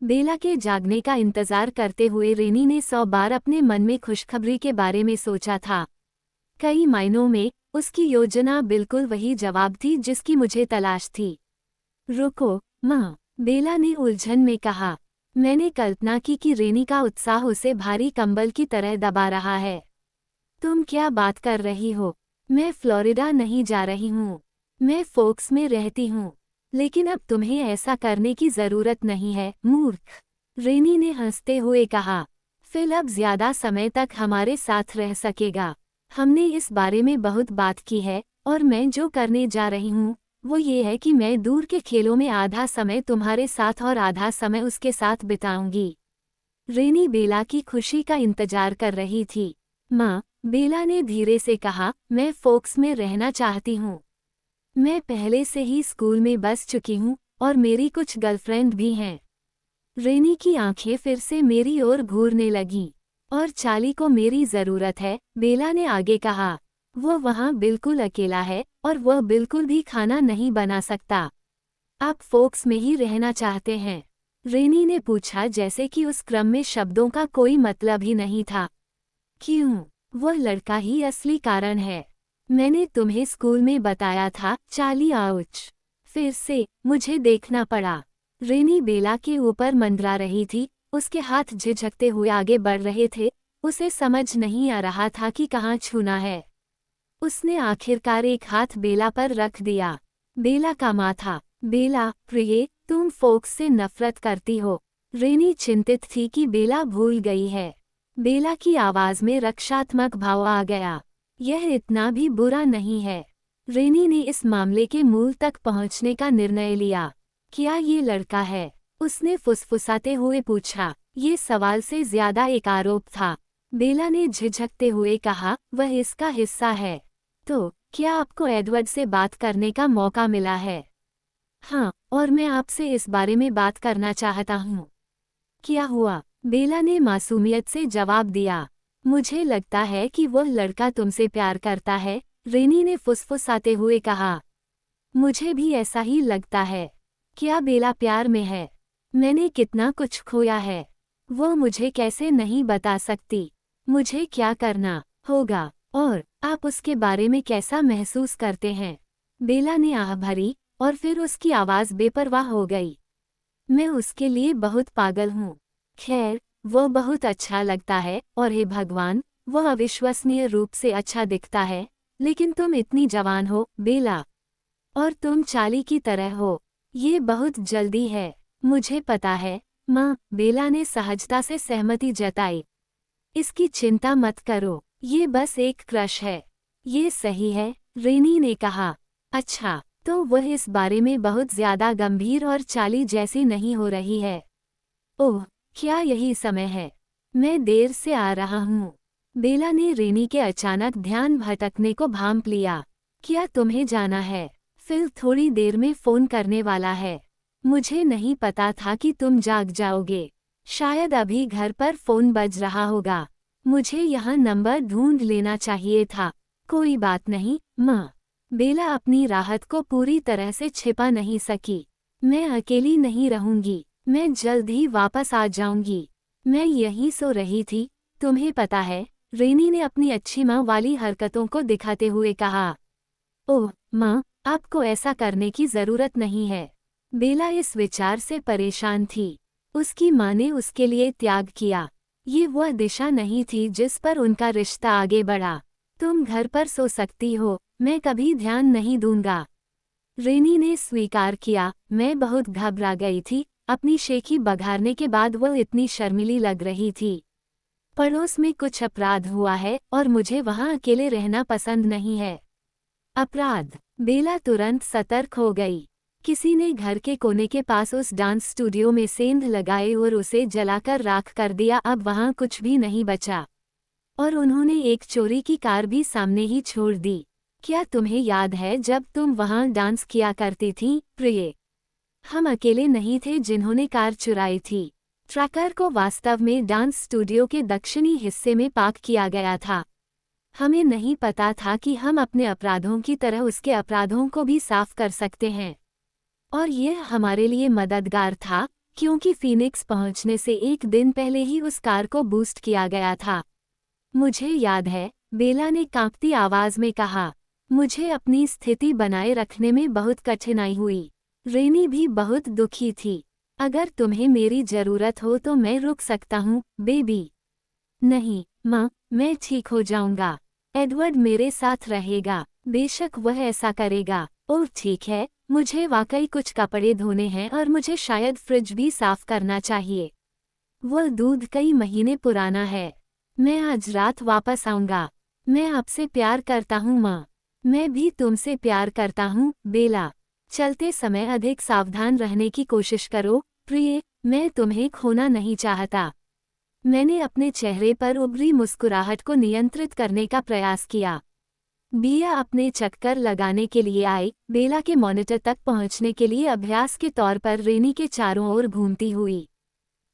Speaker 1: बेला के जागने का इंतजार करते हुए रेनी ने 100 बार अपने मन में खुशखबरी के बारे में सोचा था। कई मायनों में उसकी योजना बिल्कुल वही जवाब थी जिसकी मुझे तलाश थी। रुको, माँ, बेला ने उलझन में कहा। मैंने कल्पना की कि रेनी का उत्साह उसे भारी कंबल की तरह दबा रहा है। तुम क्या बात कर रही हो? मैं फ्लोरिडा नहीं जा रही हूँ। मैं फोक्स में रहती हूँ। लेकिन अब तुम्हें ऐसा करने की जरूरत नहीं है, मूर्ख, रेनी ने हंसते हुए कहा। फिल अब ज्यादा समय तक हमारे साथ रह सकेगा। हमने इस बारे में बहुत बात की है, और मैं जो करने जा रही हूँ, वो ये है कि मैं दूर के खेलों में आधा समय तुम्हारे साथ और आधा समय उसके साथ बिताऊंगी। रेनी बेला की खुशी का इंतजार कर रही थी। माँ, बेला ने धीरे से कहा, मैं फोक्स में रहना चाहती हूँ। मैं पहले से ही स्कूल में बस चुकी हूँ, और मेरी कुछ गर्लफ्रेंड भी हैं। रेनी की आंखें फिर से मेरी ओर घूरने लगीं। और चाली को मेरी जरूरत है, बेला ने आगे कहा। वो वहाँ बिल्कुल अकेला है, और वह बिल्कुल भी खाना नहीं बना सकता। आप फोक्स में ही रहना चाहते हैं? रेनी ने पूछा, जैसे कि उस क्रम में शब्दों का कोई मतलब ही नहीं था। क्यों? वह लड़का ही असली कारण है। मैंने तुम्हें स्कूल में बताया था, चाली। आउच। फिर से मुझे देखना पड़ा। रेनी बेला के ऊपर मंडरा रही थी, उसके हाथ झिझकते हुए आगे बढ़ रहे थे। उसे समझ नहीं आ रहा था कि कहाँ छूना है। उसने आखिरकार एक हाथ बेला पर रख दिया। बेला का माथा। बेला, प्रिय, तुम फोक्स से नफरत करती हो। रेनी चिंतित थी कि बेला भूल गई है। बेला की आवाज में रक्षात्मक भाव आ गया। यह इतना भी बुरा नहीं है। रेनी ने इस मामले के मूल तक पहुंचने का निर्णय लिया। क्या ये लड़का है? उसने फुसफुसाते हुए पूछा। ये सवाल से ज्यादा एक आरोप था। बेला ने झिझकते हुए कहा, वह इसका हिस्सा है। तो क्या आपको एडवर्ड से बात करने का मौका मिला है? हाँ, और मैं आपसे इस बारे में बात करना चाहता हूँ। क्या हुआ? बेला ने मासूमियत से जवाब दिया। मुझे लगता है कि वह लड़का तुमसे प्यार करता है, रेनी ने फुसफुसाते हुए कहा। मुझे भी ऐसा ही लगता है। क्या बेला प्यार में है? मैंने कितना कुछ खोया है, वो मुझे कैसे नहीं बता सकती। मुझे क्या करना होगा और आप उसके बारे में कैसा महसूस करते हैं? बेला ने आह भरी और फिर उसकी आवाज़ बेपरवाह हो गई। मैं उसके लिए बहुत पागल हूँ। खैर, वो बहुत अच्छा लगता है और हे भगवान, वह अविश्वसनीय रूप से अच्छा दिखता है। लेकिन तुम इतनी जवान हो, बेला, और तुम चाली की तरह हो। ये बहुत जल्दी है। मुझे पता है, माँ, बेला ने सहजता से सहमति जताई। इसकी चिंता मत करो, ये बस एक क्रश है। ये सही है, रेनी ने कहा। अच्छा, तो वह इस बारे में बहुत ज्यादा गंभीर और चाली जैसी नहीं हो रही है। ओह, क्या यही समय है? मैं देर से आ रहा हूँ। बेला ने रेनी के अचानक ध्यान भटकने को भांप लिया। क्या तुम्हें जाना है? फिल थोड़ी देर में फोन करने वाला है। मुझे नहीं पता था कि तुम जाग जाओगे। शायद अभी घर पर फोन बज रहा होगा। मुझे यहाँ नंबर ढूंढ लेना चाहिए था। कोई बात नहीं, माँ। बेला अपनी राहत को पूरी तरह से छिपा नहीं सकी। मैं अकेली नहीं रहूंगी। मैं जल्द ही वापस आ जाऊंगी। मैं यहीं सो रही थी, तुम्हें पता है, रेनी ने अपनी अच्छी माँ वाली हरकतों को दिखाते हुए कहा। ओह, माँ, आपको ऐसा करने की जरूरत नहीं है। बेला इस विचार से परेशान थी। उसकी माँ ने उसके लिए त्याग किया। ये वह दिशा नहीं थी जिस पर उनका रिश्ता आगे बढ़ा। तुम घर पर सो सकती हो, मैं कभी ध्यान नहीं दूंगा। रेनी ने स्वीकार किया। मैं बहुत घबरा गई थी। अपनी शेखी बघारने के बाद वह इतनी शर्मिली लग रही थी। पड़ोस में कुछ अपराध हुआ है और मुझे वहां अकेले रहना पसंद नहीं है। अपराध? बेला तुरंत सतर्क हो गई। किसी ने घर के कोने के पास उस डांस स्टूडियो में सेंध लगाए और उसे जलाकर राख कर दिया। अब वहां कुछ भी नहीं बचा। और उन्होंने एक चोरी की कार भी सामने ही छोड़ दी। क्या तुम्हें याद है जब तुम वहां डांस किया करती थीं, प्रिय? हम अकेले नहीं थे जिन्होंने कार चुराई थी। ट्रैकर को वास्तव में डांस स्टूडियो के दक्षिणी हिस्से में पार्क किया गया था। हमें नहीं पता था कि हम अपने अपराधों की तरह उसके अपराधों को भी साफ कर सकते हैं। और यह हमारे लिए मददगार था, क्योंकि फीनिक्स पहुंचने से एक दिन पहले ही उस कार को बूस्ट किया गया था। मुझे याद है, बेला ने कांपती आवाज में कहा। मुझे अपनी स्थिति बनाए रखने में बहुत कठिनाई हुई। रेनी भी बहुत दुखी थी। अगर तुम्हें मेरी जरूरत हो तो मैं रुक सकता हूँ, बेबी। नहीं, माँ, मैं ठीक हो जाऊंगा। एडवर्ड मेरे साथ रहेगा। बेशक वह ऐसा करेगा। ओह ठीक है, मुझे वाकई कुछ कपड़े धोने हैं और मुझे शायद फ्रिज भी साफ करना चाहिए। वह दूध कई महीने पुराना है। मैं आज रात वापस आऊंगा। मैं आपसे प्यार करता हूँ, माँ। मैं भी तुमसे प्यार करता हूँ, बेला। चलते समय अधिक सावधान रहने की कोशिश करो, प्रिय। मैं तुम्हें खोना नहीं चाहता। मैंने अपने चेहरे पर उभरी मुस्कुराहट को नियंत्रित करने का प्रयास किया। बिया अपने चक्कर लगाने के लिए आई। बेला के मॉनिटर तक पहुंचने के लिए अभ्यास के तौर पर रेनी के चारों ओर घूमती हुई।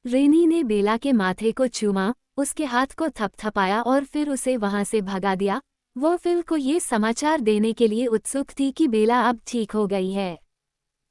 Speaker 1: रेनी ने बेला के माथे को चूमा, उसके हाथ को थपथपाया और फिर उसे वहां से भगा दिया। वो फिल को ये समाचार देने के लिए उत्सुक थी कि बेला अब ठीक हो गई है।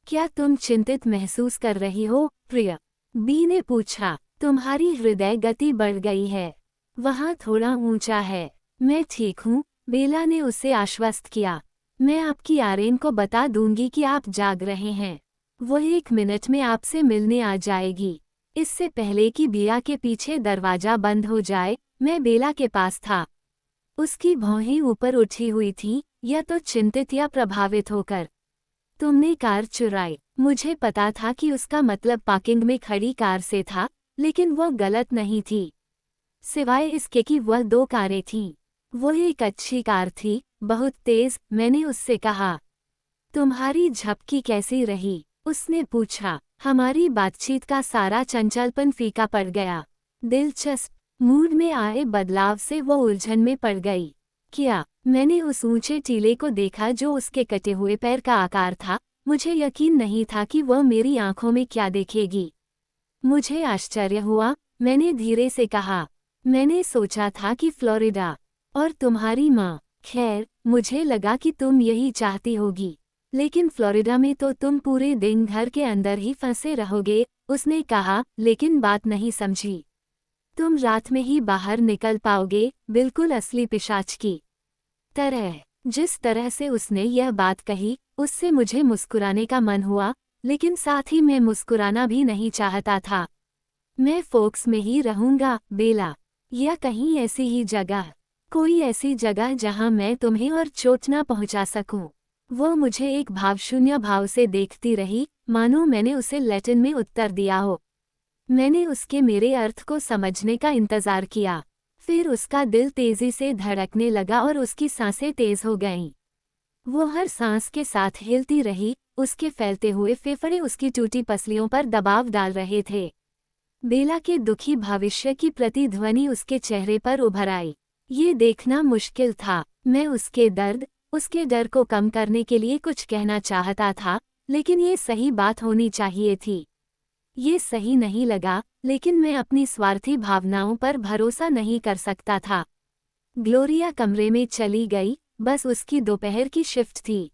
Speaker 1: क्या तुम चिंतित महसूस कर रही हो, प्रिय? बी ने पूछा। तुम्हारी हृदय गति बढ़ गई है। वहाँ थोड़ा ऊंचा है। मैं ठीक हूँ, बेला ने उसे आश्वस्त किया। मैं आपकी आर्यन को बता दूंगी कि आप जाग रहे हैं। वह 1 मिनट में आपसे मिलने आ जाएगी। इससे पहले कि बिया के पीछे दरवाजा बंद हो जाए, मैं बेला के पास था। उसकी भौहें ऊपर उठी हुई थीं, या तो चिंतित या प्रभावित होकर। तुमने कार चुराई। मुझे पता था कि उसका मतलब पार्किंग में खड़ी कार से था, लेकिन वह गलत नहीं थी। सिवाय इसके कि वह 2 कारें थीं। वह एक अच्छी कार थी, बहुत तेज। मैंने उससे कहा। तुम्हारी झपकी कैसी रही? उसने पूछा। हमारी बातचीत का सारा चंचलपन फीका पड़ गया। दिलचस्प। मूड में आए बदलाव से वो उलझन में पड़ गई। क्या? मैंने उस ऊंचे टीले को देखा जो उसके कटे हुए पैर का आकार था। मुझे यकीन नहीं था कि वह मेरी आंखों में क्या देखेगी। मुझे आश्चर्य हुआ। मैंने धीरे से कहा। मैंने सोचा था कि फ्लोरिडा। और तुम्हारी माँ। खैर, मुझे लगा कि तुम यही चाहती होगी। लेकिन फ्लोरिडा में तो तुम पूरे दिन घर के अंदर ही फंसे रहोगे, उसने कहा, लेकिन बात नहीं समझी। तुम रात में ही बाहर निकल पाओगे, बिल्कुल असली पिशाच की तरह। जिस तरह से उसने यह बात कही, उससे मुझे मुस्कुराने का मन हुआ, लेकिन साथ ही मैं मुस्कुराना भी नहीं चाहता था। मैं फोक्स में ही रहूंगा, बेला, या कहीं ऐसी ही जगह, कोई ऐसी जगह जहां मैं तुम्हें और चोट न पहुंचा सकूं। वो मुझे एक भावशून्य भाव से देखती रही, मानो मैंने उसे लैटिन में उत्तर दिया हो। मैंने उसके मेरे अर्थ को समझने का इंतजार किया। फिर उसका दिल तेजी से धड़कने लगा और उसकी सांसें तेज हो गईं। वो हर सांस के साथ हिलती रही, उसके फैलते हुए फेफड़े उसकी टूटी पसलियों पर दबाव डाल रहे थे। बेला के दुखी भविष्य की प्रतिध्वनि उसके चेहरे पर उभर आई। ये देखना मुश्किल था। मैं उसके डर को कम करने के लिए कुछ कहना चाहता था, लेकिन ये सही बात होनी चाहिए थी। ये सही नहीं लगा, लेकिन मैं अपनी स्वार्थी भावनाओं पर भरोसा नहीं कर सकता था। ग्लोरिया कमरे में चली गई, बस उसकी दोपहर की शिफ्ट थी।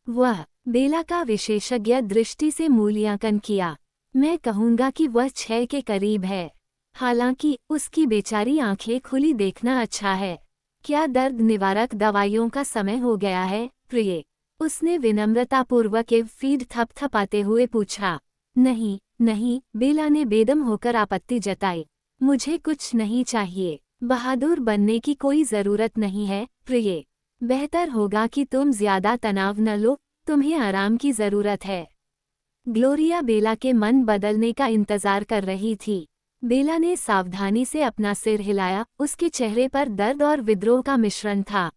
Speaker 1: वह बेला का विशेषज्ञ दृष्टि से मूल्यांकन किया। मैं कहूँगा कि वह 6 के करीब है। हालांकि उसकी बेचारी आंखें खुली देखना अच्छा है। क्या दर्द निवारक दवाइयों का समय हो गया है, प्रिय? उसने विनम्रतापूर्वक फीड थपथपाते हुए पूछा। नहीं, नहीं, बेला ने बेदम होकर आपत्ति जताई। मुझे कुछ नहीं चाहिए। बहादुर बनने की कोई जरूरत नहीं है, प्रिय। बेहतर होगा कि तुम ज्यादा तनाव न लो, तुम्हें आराम की जरूरत है। ग्लोरिया बेला के मन बदलने का इंतजार कर रही थी। बेला ने सावधानी से अपना सिर हिलाया, उसके चेहरे पर दर्द और विद्रोह का मिश्रण था।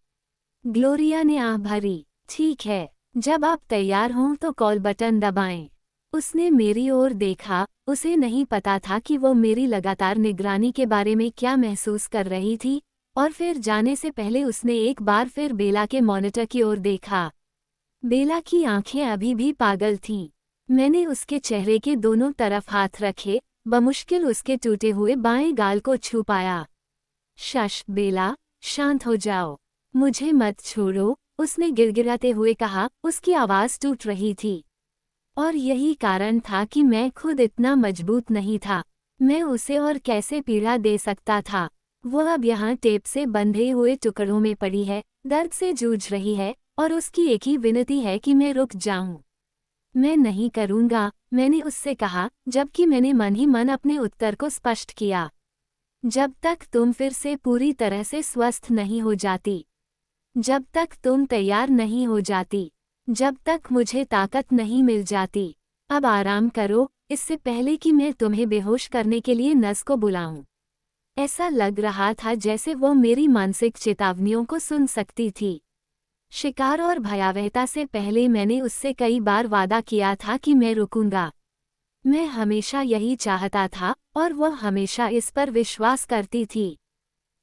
Speaker 1: ग्लोरिया ने आह भरी। ठीक है, जब आप तैयार हों तो कॉल बटन दबाएं। उसने मेरी ओर देखा, उसे नहीं पता था कि वो मेरी लगातार निगरानी के बारे में क्या महसूस कर रही थी, और फिर जाने से पहले उसने एक बार फिर बेला के मॉनिटर की ओर देखा। बेला की आंखें अभी भी पागल थीं। मैंने उसके चेहरे के दोनों तरफ हाथ रखे, बमुश्किल उसके टूटे हुए बाएं गाल को छू पाया। शश, बेला, शांत हो जाओ। मुझे मत छोड़ो, उसने गिड़गिड़ाते हुए कहा, उसकी आवाज़ टूट रही थी। और यही कारण था कि मैं खुद इतना मजबूत नहीं था। मैं उसे और कैसे पीड़ा दे सकता था। वो अब यहाँ टेप से बंधे हुए टुकड़ों में पड़ी है, दर्द से जूझ रही है, और उसकी एक ही विनती है कि मैं रुक जाऊं। मैं नहीं करूंगा, मैंने उससे कहा, जबकि मैंने मन ही मन अपने उत्तर को स्पष्ट किया। जब तक तुम फिर से पूरी तरह से स्वस्थ नहीं हो जाती, जब तक तुम तैयार नहीं हो जाती, जब तक मुझे ताकत नहीं मिल जाती। अब आराम करो, इससे पहले कि मैं तुम्हें बेहोश करने के लिए नर्स को बुलाऊं। ऐसा लग रहा था जैसे वो मेरी मानसिक चेतावनियों को सुन सकती थी। शिकार और भयावहता से पहले मैंने उससे कई बार वादा किया था कि मैं रुकूंगा। मैं हमेशा यही चाहता था, और वह हमेशा इस पर विश्वास करती थी।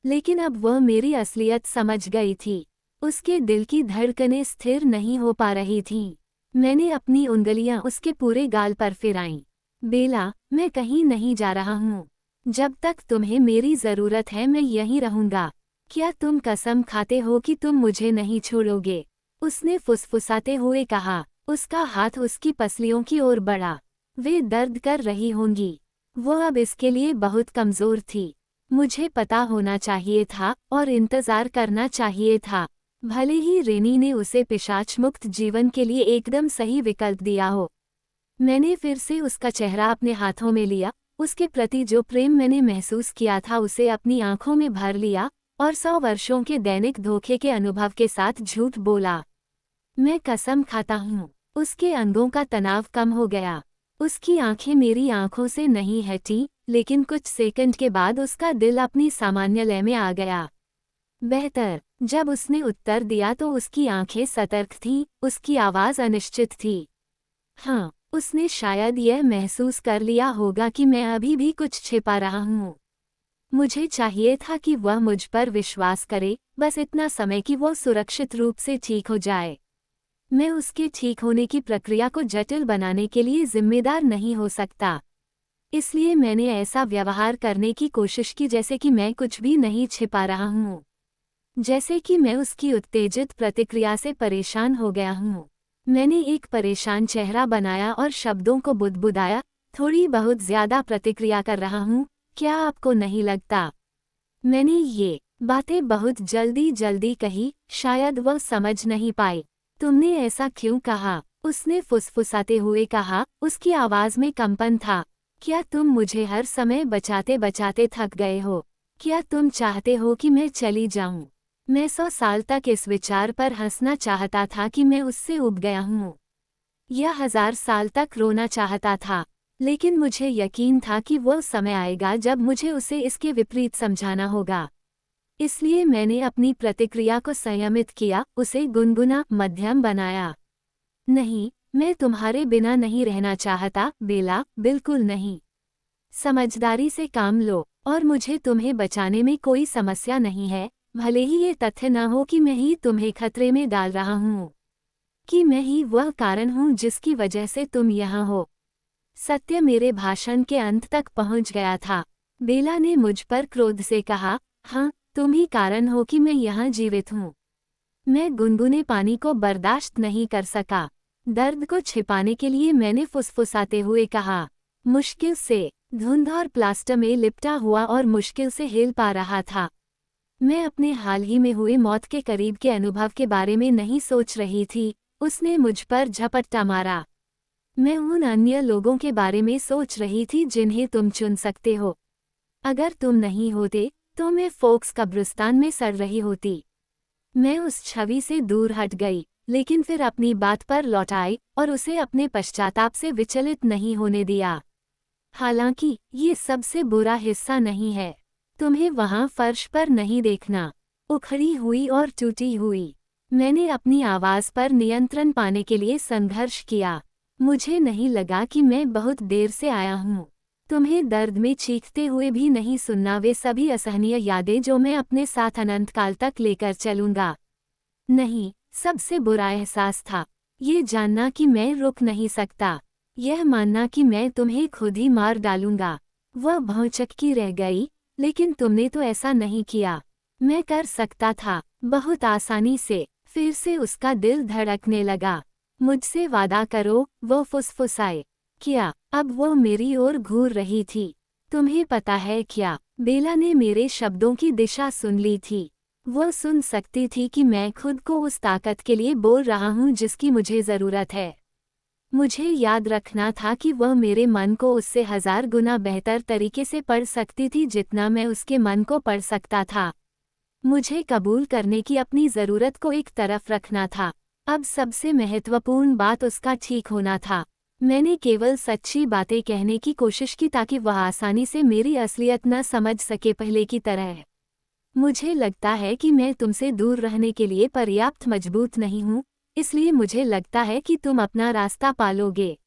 Speaker 1: लेकिन अब वह मेरी असलियत समझ गई थी। उसके दिल की धड़कनें स्थिर नहीं हो पा रही थीं। मैंने अपनी उंगलियां उसके पूरे गाल पर फिराईं। बेला, मैं कहीं नहीं जा रहा हूँ। जब तक तुम्हें मेरी ज़रूरत है मैं यहीं रहूँगा। क्या तुम कसम खाते हो कि तुम मुझे नहीं छोड़ोगे? उसने फुसफुसाते हुए कहा। उसका हाथ उसकी पसलियों की ओर बढ़ा। वे दर्द कर रही होंगी। वो अब इसके लिए बहुत कमज़ोर थी। मुझे पता होना चाहिए था और इंतज़ार करना चाहिए था। भले ही रेनी ने उसे पिशाच मुक्त जीवन के लिए एकदम सही विकल्प दिया हो। मैंने फिर से उसका चेहरा अपने हाथों में लिया, उसके प्रति जो प्रेम मैंने महसूस किया था उसे अपनी आंखों में भर लिया, और 100 वर्षों के दैनिक धोखे के अनुभव के साथ झूठ बोला। मैं कसम खाता हूँ। उसके अंगों का तनाव कम हो गया। उसकी आंखें मेरी आंखों से नहीं हटी, लेकिन कुछ सेकंड के बाद उसका दिल अपनी सामान्य लय में आ गया। बेहतर। जब उसने उत्तर दिया तो उसकी आंखें सतर्क थीं, उसकी आवाज़ अनिश्चित थी। हाँ, उसने शायद यह महसूस कर लिया होगा कि मैं अभी भी कुछ छिपा रहा हूँ। मुझे चाहिए था कि वह मुझ पर विश्वास करे, बस इतना समय कि वो सुरक्षित रूप से ठीक हो जाए। मैं उसके ठीक होने की प्रक्रिया को जटिल बनाने के लिए जिम्मेदार नहीं हो सकता। इसलिए मैंने ऐसा व्यवहार करने की कोशिश की जैसे कि मैं कुछ भी नहीं छिपा रहा हूँ। जैसे कि मैं उसकी उत्तेजित प्रतिक्रिया से परेशान हो गया हूँ। मैंने एक परेशान चेहरा बनाया और शब्दों को बुदबुदाया, थोड़ी बहुत ज्यादा प्रतिक्रिया कर रहा हूँ, क्या आपको नहीं लगता? मैंने ये बातें बहुत जल्दी जल्दी कही, शायद वह समझ नहीं पाए। तुमने ऐसा क्यों कहा? उसने फुसफुसाते हुए कहा, उसकी आवाज में कंपन था। क्या तुम मुझे हर समय बचाते बचाते थक गए हो? क्या तुम चाहते हो कि मैं चली जाऊं? मैं 100 साल तक इस विचार पर हंसना चाहता था कि मैं उससे उब गया हूं, या 1000 साल तक रोना चाहता था, लेकिन मुझे यकीन था कि वह समय आएगा जब मुझे उसे इसके विपरीत समझाना होगा। इसलिए मैंने अपनी प्रतिक्रिया को संयमित किया, उसे गुनगुना, मध्यम बनाया। नहीं, मैं तुम्हारे बिना नहीं रहना चाहता, बेला, बिल्कुल नहीं। समझदारी से काम लो, और मुझे तुम्हें बचाने में कोई समस्या नहीं है, भले ही ये तथ्य न हो कि मैं ही तुम्हें खतरे में डाल रहा हूँ, कि मैं ही वह कारण हूँ जिसकी वजह से तुम यहाँ हो। सत्य मेरे भाषण के अंत तक पहुँच गया था। बेला ने मुझ पर क्रोध से कहा, हाँ, तुम ही कारण हो कि मैं यहाँ जीवित हूँ। मैं गुनगुने पानी को बर्दाश्त नहीं कर सका। दर्द को छिपाने के लिए मैंने फुसफुसाते हुए कहा, मुश्किल से। धुंध और प्लास्टर में लिपटा हुआ और मुश्किल से हिल पा रहा था। मैं अपने हाल ही में हुए मौत के करीब के अनुभव के बारे में नहीं सोच रही थी। उसने मुझ पर झपट्टा मारा। मैं उन अन्य लोगों के बारे में सोच रही थी जिन्हें तुम चुन सकते हो। अगर तुम नहीं होते तो मैं फोक्स कब्रिस्तान में सड़ रही होती। मैं उस छवि से दूर हट गई, लेकिन फिर अपनी बात पर लौट आई और उसे अपने पश्चाताप से विचलित नहीं होने दिया। हालांकि ये सबसे बुरा हिस्सा नहीं है। तुम्हें वहां फर्श पर नहीं देखना, उखड़ी हुई और टूटी हुई। मैंने अपनी आवाज पर नियंत्रण पाने के लिए संघर्ष किया। मुझे नहीं लगा कि मैं बहुत देर से आया हूँ। तुम्हें दर्द में चीखते हुए भी नहीं सुनना वे सभी असहनीय यादें जो मैं अपने साथ अनंत काल तक लेकर चलूंगा। नहीं, सबसे बुरा एहसास था ये जानना कि मैं रुक नहीं सकता, यह मानना कि मैं तुम्हें खुद ही मार डालूंगा। वह भौचक्की रह गई, लेकिन तुमने तो ऐसा नहीं किया। मैं कर सकता था, बहुत आसानी से। फिर से उसका दिल धड़कने लगा। मुझसे वादा करो, वो फुसफुसाए। क्या? अब वो मेरी ओर घूर रही थी। तुम्हें पता है क्या? बेला ने मेरे शब्दों की दिशा सुन ली थी। वो सुन सकती थी कि मैं खुद को उस ताकत के लिए बोल रहा हूँ जिसकी मुझे ज़रूरत है। मुझे याद रखना था कि वह मेरे मन को उससे 1000 गुना बेहतर तरीके से पढ़ सकती थी जितना मैं उसके मन को पढ़ सकता था। मुझे कबूल करने की अपनी ज़रूरत को एक तरफ रखना था। अब सबसे महत्वपूर्ण बात उसका ठीक होना था। मैंने केवल सच्ची बातें कहने की कोशिश की ताकि वह आसानी से मेरी असलियत न समझ सके पहले की तरह। मुझे लगता है कि मैं तुमसे दूर रहने के लिए पर्याप्त मजबूत नहीं हूँ, इसलिए मुझे लगता है कि तुम अपना रास्ता पालोगे,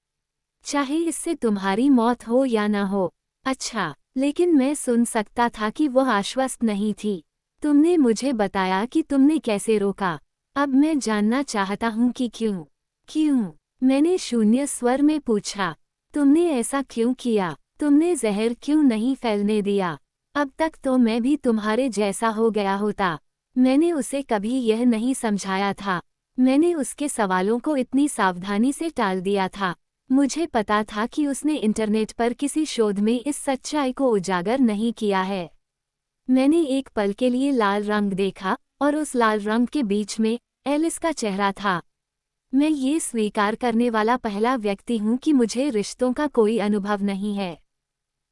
Speaker 1: चाहे इससे तुम्हारी मौत हो या न हो। अच्छा, लेकिन मैं सुन सकता था कि वह आश्वस्त नहीं थी। तुमने मुझे बताया कि तुमने कैसे रोका। अब मैं जानना चाहता हूँ कि क्यों? क्यों? मैंने शून्य स्वर में पूछा। तुमने ऐसा क्यों किया? तुमने जहर क्यों नहीं फैलने दिया? अब तक तो मैं भी तुम्हारे जैसा हो गया होता। मैंने उसे कभी यह नहीं समझाया था। मैंने उसके सवालों को इतनी सावधानी से टाल दिया था। मुझे पता था कि उसने इंटरनेट पर किसी शोध में इस सच्चाई को उजागर नहीं किया है। मैंने एक पल के लिए लाल रंग देखा, और उस लाल रंग के बीच में एलिस का चेहरा था। मैं ये स्वीकार करने वाला पहला व्यक्ति हूँ कि मुझे रिश्तों का कोई अनुभव नहीं है।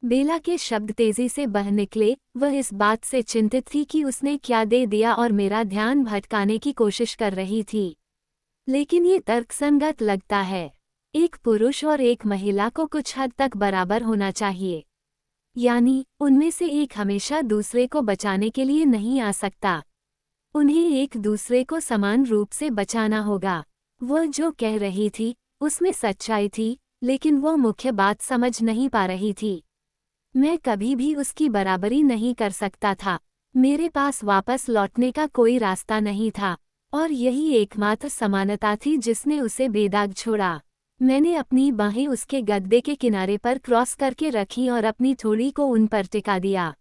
Speaker 1: बेला के शब्द तेजी से बह निकले। वह इस बात से चिंतित थी कि उसने क्या दे दिया और मेरा ध्यान भटकाने की कोशिश कर रही थी। लेकिन ये तर्कसंगत लगता है। एक पुरुष और एक महिला को कुछ हद तक बराबर होना चाहिए। यानी, उनमें से एक हमेशा दूसरे को बचाने के लिए नहीं आ सकता। उन्हें एक दूसरे को समान रूप से बचाना होगा। वह जो कह रही थी, उसमें सच्चाई थी, लेकिन वह मुख्य बात समझ नहीं पा रही थी। मैं कभी भी उसकी बराबरी नहीं कर सकता था। मेरे पास वापस लौटने का कोई रास्ता नहीं था, और यही एकमात्र समानता थी जिसने उसे बेदाग छोड़ा। मैंने अपनी बाहें उसके गद्दे के किनारे पर क्रॉस करके रखीं और अपनी थोड़ी को उन पर टिका दिया।